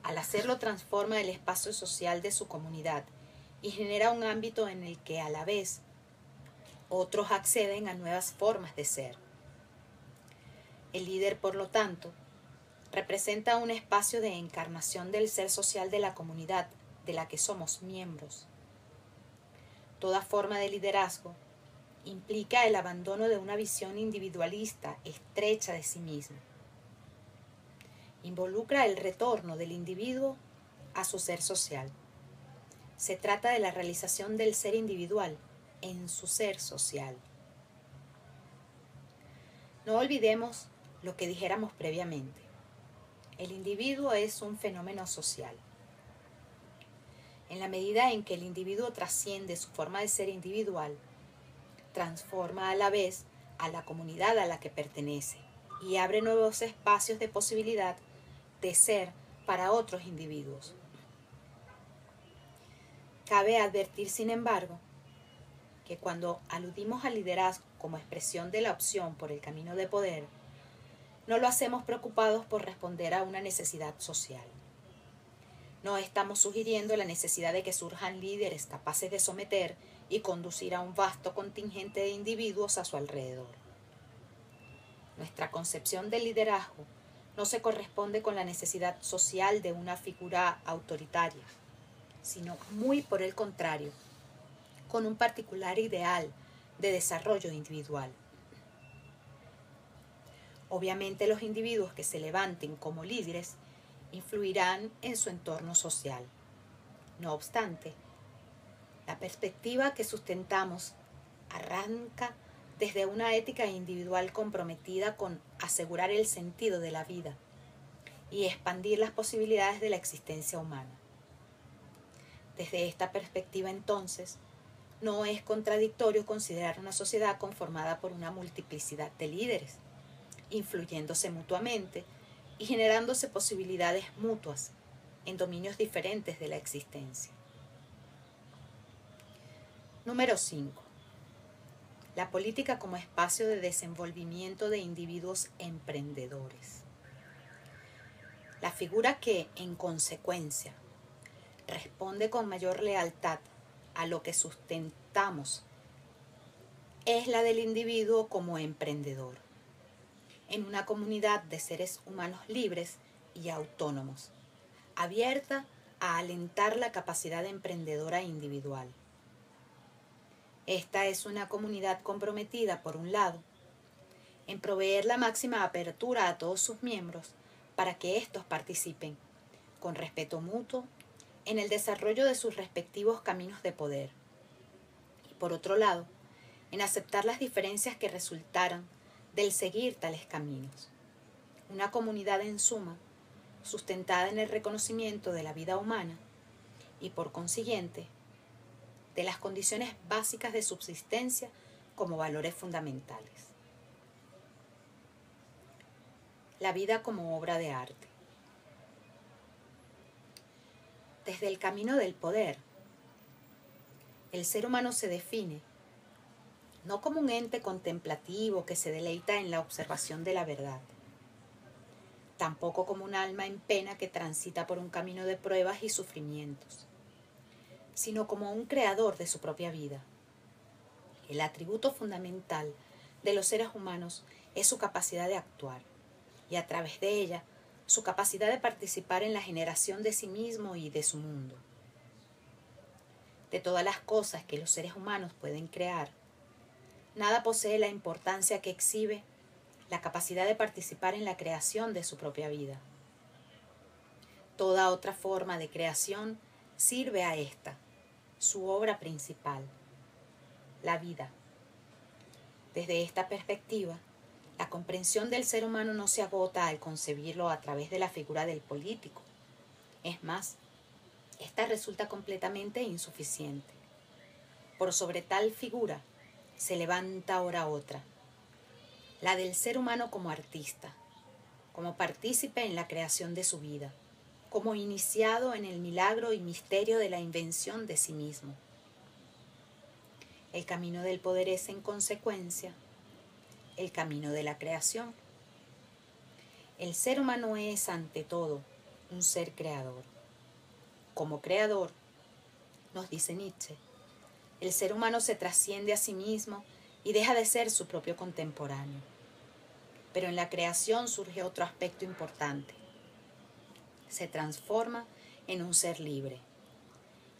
Al hacerlo transforma el espacio social de su comunidad y genera un ámbito en el que a la vez otros acceden a nuevas formas de ser. El líder, por lo tanto, representa un espacio de encarnación del ser social de la comunidad de la que somos miembros. Toda forma de liderazgo implica el abandono de una visión individualista, estrecha de sí mismo. Involucra el retorno del individuo a su ser social. Se trata de la realización del ser individual en su ser social. No olvidemos lo que dijéramos previamente. El individuo es un fenómeno social. En la medida en que el individuo trasciende su forma de ser individual, transforma a la vez a la comunidad a la que pertenece y abre nuevos espacios de posibilidad de ser para otros individuos. Cabe advertir, sin embargo, que cuando aludimos al liderazgo como expresión de la opción por el camino de poder, no lo hacemos preocupados por responder a una necesidad social. No estamos sugiriendo la necesidad de que surjan líderes capaces de someter y conducir a un vasto contingente de individuos a su alrededor. Nuestra concepción del liderazgo no se corresponde con la necesidad social de una figura autoritaria, sino muy por el contrario, con un particular ideal de desarrollo individual. Obviamente los individuos que se levanten como líderes influirán en su entorno social. No obstante, la perspectiva que sustentamos arranca desde una ética individual comprometida con asegurar el sentido de la vida y expandir las posibilidades de la existencia humana. Desde esta perspectiva, entonces, no es contradictorio considerar una sociedad conformada por una multiplicidad de líderes, influyéndose mutuamente y generándose posibilidades mutuas en dominios diferentes de la existencia. Número 5. La política como espacio de desenvolvimiento de individuos emprendedores. La figura que, en consecuencia, responde con mayor lealtad a lo que sustentamos es la del individuo como emprendedor, en una comunidad de seres humanos libres y autónomos, abierta a alentar la capacidad emprendedora individual. Esta es una comunidad comprometida, por un lado, en proveer la máxima apertura a todos sus miembros para que éstos participen, con respeto mutuo, en el desarrollo de sus respectivos caminos de poder. Y por otro lado, en aceptar las diferencias que resultaran del seguir tales caminos. Una comunidad en suma, sustentada en el reconocimiento de la vida humana y por consiguiente, de las condiciones básicas de subsistencia como valores fundamentales. La vida como obra de arte. Desde el camino del poder, el ser humano se define no como un ente contemplativo que se deleita en la observación de la verdad, tampoco como un alma en pena que transita por un camino de pruebas y sufrimientos, sino como un creador de su propia vida. El atributo fundamental de los seres humanos es su capacidad de actuar, y a través de ella, su capacidad de participar en la generación de sí mismo y de su mundo. De todas las cosas que los seres humanos pueden crear, nada posee la importancia que exhibe la capacidad de participar en la creación de su propia vida. Toda otra forma de creación sirve a esta, su obra principal, la vida. Desde esta perspectiva, la comprensión del ser humano no se agota al concebirlo a través de la figura del político. Es más, esta resulta completamente insuficiente. Por sobre tal figura se levanta ahora otra, la del ser humano como artista, como partícipe en la creación de su vida, como iniciado en el milagro y misterio de la invención de sí mismo. El camino del poder es, en consecuencia, el camino de la creación. El ser humano es, ante todo, un ser creador. Como creador, nos dice Nietzsche, el ser humano se trasciende a sí mismo y deja de ser su propio contemporáneo. Pero en la creación surge otro aspecto importante. Se transforma en un ser libre.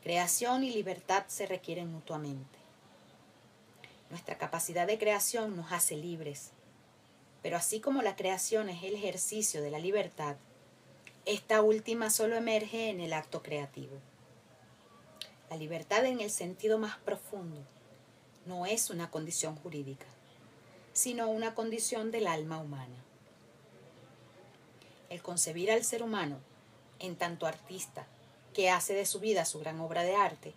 Creación y libertad se requieren mutuamente. Nuestra capacidad de creación nos hace libres, pero así como la creación es el ejercicio de la libertad, esta última solo emerge en el acto creativo. La libertad en el sentido más profundo no es una condición jurídica, sino una condición del alma humana. El concebir al ser humano en tanto artista que hace de su vida su gran obra de arte,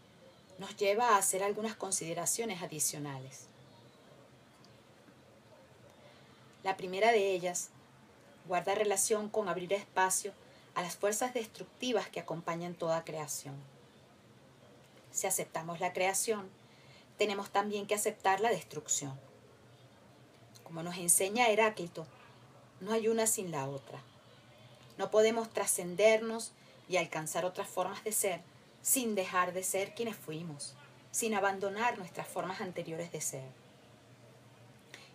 nos lleva a hacer algunas consideraciones adicionales. La primera de ellas guarda relación con abrir espacio a las fuerzas destructivas que acompañan toda creación. Si aceptamos la creación, tenemos también que aceptar la destrucción. Como nos enseña Heráclito, no hay una sin la otra. No podemos trascendernos y alcanzar otras formas de ser sin dejar de ser quienes fuimos, sin abandonar nuestras formas anteriores de ser.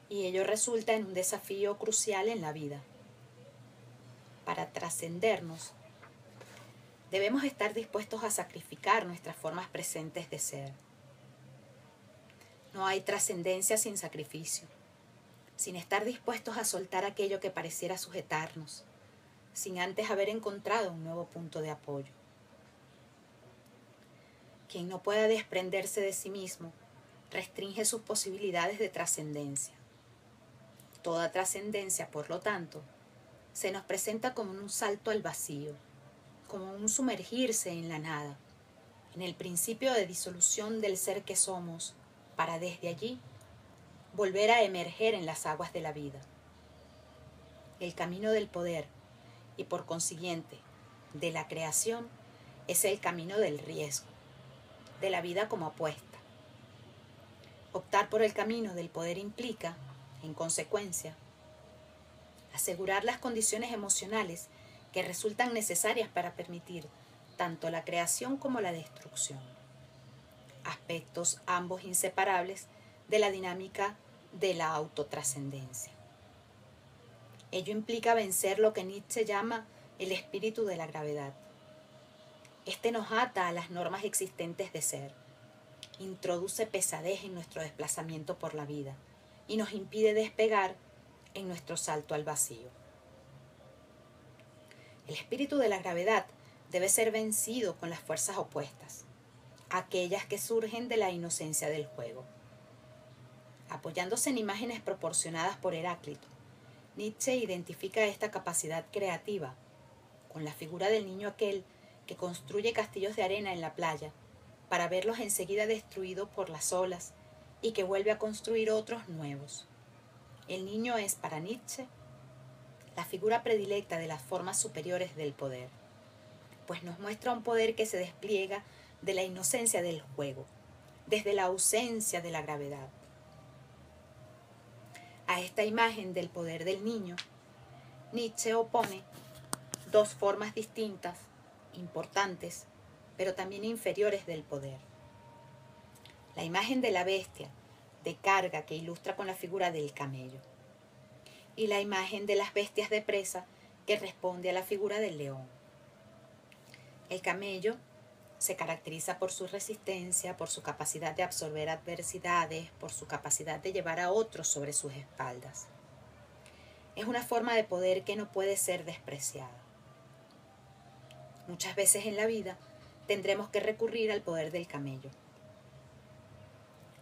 Y ello resulta en un desafío crucial en la vida. Para trascendernos, debemos estar dispuestos a sacrificar nuestras formas presentes de ser. No hay trascendencia sin sacrificio, sin estar dispuestos a soltar aquello que pareciera sujetarnos, sin antes haber encontrado un nuevo punto de apoyo. Quien no pueda desprenderse de sí mismo, restringe sus posibilidades de trascendencia. Toda trascendencia, por lo tanto, se nos presenta como un salto al vacío, como un sumergirse en la nada, en el principio de disolución del ser que somos, para desde allí volver a emerger en las aguas de la vida. El camino del poder y por consiguiente de la creación es el camino del riesgo, de la vida como apuesta. Optar por el camino del poder implica, en consecuencia, asegurar las condiciones emocionales que resultan necesarias para permitir tanto la creación como la destrucción, aspectos ambos inseparables de la dinámica de la autotrascendencia. Ello implica vencer lo que Nietzsche llama el espíritu de la gravedad. Este nos ata a las normas existentes de ser, introduce pesadez en nuestro desplazamiento por la vida y nos impide despegar en nuestro salto al vacío. El espíritu de la gravedad debe ser vencido con las fuerzas opuestas, aquellas que surgen de la inocencia del juego. Apoyándose en imágenes proporcionadas por Heráclito, Nietzsche identifica esta capacidad creativa con la figura del niño aquel que construye castillos de arena en la playa para verlos enseguida destruidos por las olas y que vuelve a construir otros nuevos. El niño es para Nietzsche la figura predilecta de las formas superiores del poder, pues nos muestra un poder que se despliega de la inocencia del juego, desde la ausencia de la gravedad. A esta imagen del poder del niño, Nietzsche opone dos formas distintas, importantes, pero también inferiores del poder. La imagen de la bestia, de carga, que ilustra con la figura del camello, y la imagen de las bestias de presa, que responde a la figura del león. El camello se caracteriza por su resistencia, por su capacidad de absorber adversidades, por su capacidad de llevar a otros sobre sus espaldas. Es una forma de poder que no puede ser despreciada. Muchas veces en la vida tendremos que recurrir al poder del camello.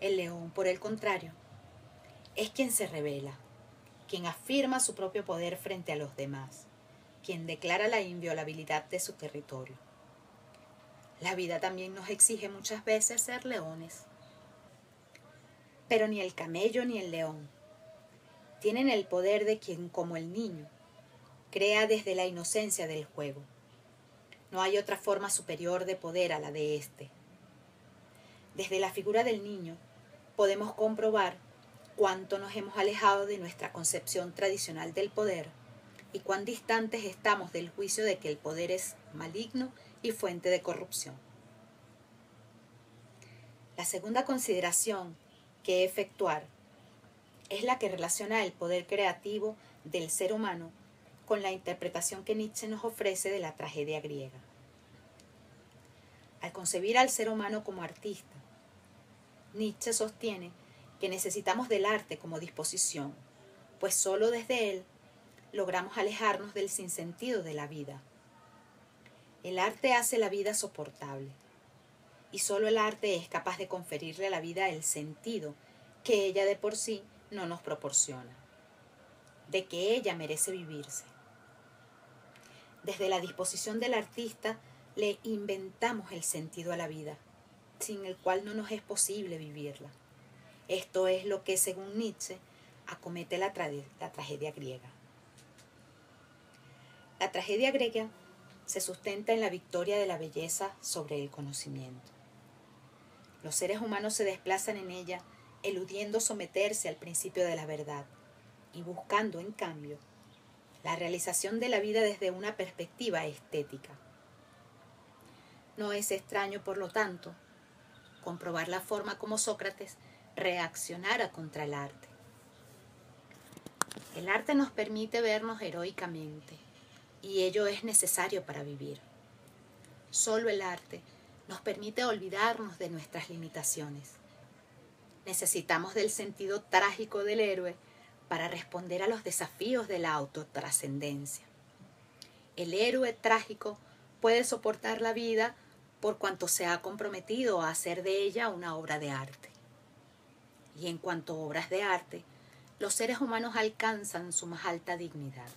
El león, por el contrario, es quien se revela, quien afirma su propio poder frente a los demás, quien declara la inviolabilidad de su territorio. La vida también nos exige muchas veces ser leones. Pero ni el camello ni el león tienen el poder de quien, como el niño, crea desde la inocencia del juego. No hay otra forma superior de poder a la de éste. Desde la figura del niño podemos comprobar cuánto nos hemos alejado de nuestra concepción tradicional del poder y cuán distantes estamos del juicio de que el poder es maligno y fuente de corrupción. La segunda consideración que efectuar es la que relaciona el poder creativo del ser humano con la interpretación que Nietzsche nos ofrece de la tragedia griega. Al concebir al ser humano como artista, Nietzsche sostiene que necesitamos del arte como disposición, pues solo desde él logramos alejarnos del sinsentido de la vida. El arte hace la vida soportable, y solo el arte es capaz de conferirle a la vida el sentido que ella de por sí no nos proporciona, de que ella merece vivirse. Desde la disposición del artista le inventamos el sentido a la vida, sin el cual no nos es posible vivirla. Esto es lo que, según Nietzsche, acomete la tragedia griega. La tragedia griega se sustenta en la victoria de la belleza sobre el conocimiento. Los seres humanos se desplazan en ella eludiendo someterse al principio de la verdad y buscando, en cambio, la realización de la vida desde una perspectiva estética. No es extraño, por lo tanto, comprobar la forma como Sócrates reaccionara contra el arte. El arte nos permite vernos heroicamente, y ello es necesario para vivir. Solo el arte nos permite olvidarnos de nuestras limitaciones. Necesitamos del sentido trágico del héroe para responder a los desafíos de la autotrascendencia. El héroe trágico puede soportar la vida por cuanto se ha comprometido a hacer de ella una obra de arte. Y en cuanto a obras de arte, los seres humanos alcanzan su más alta dignidad.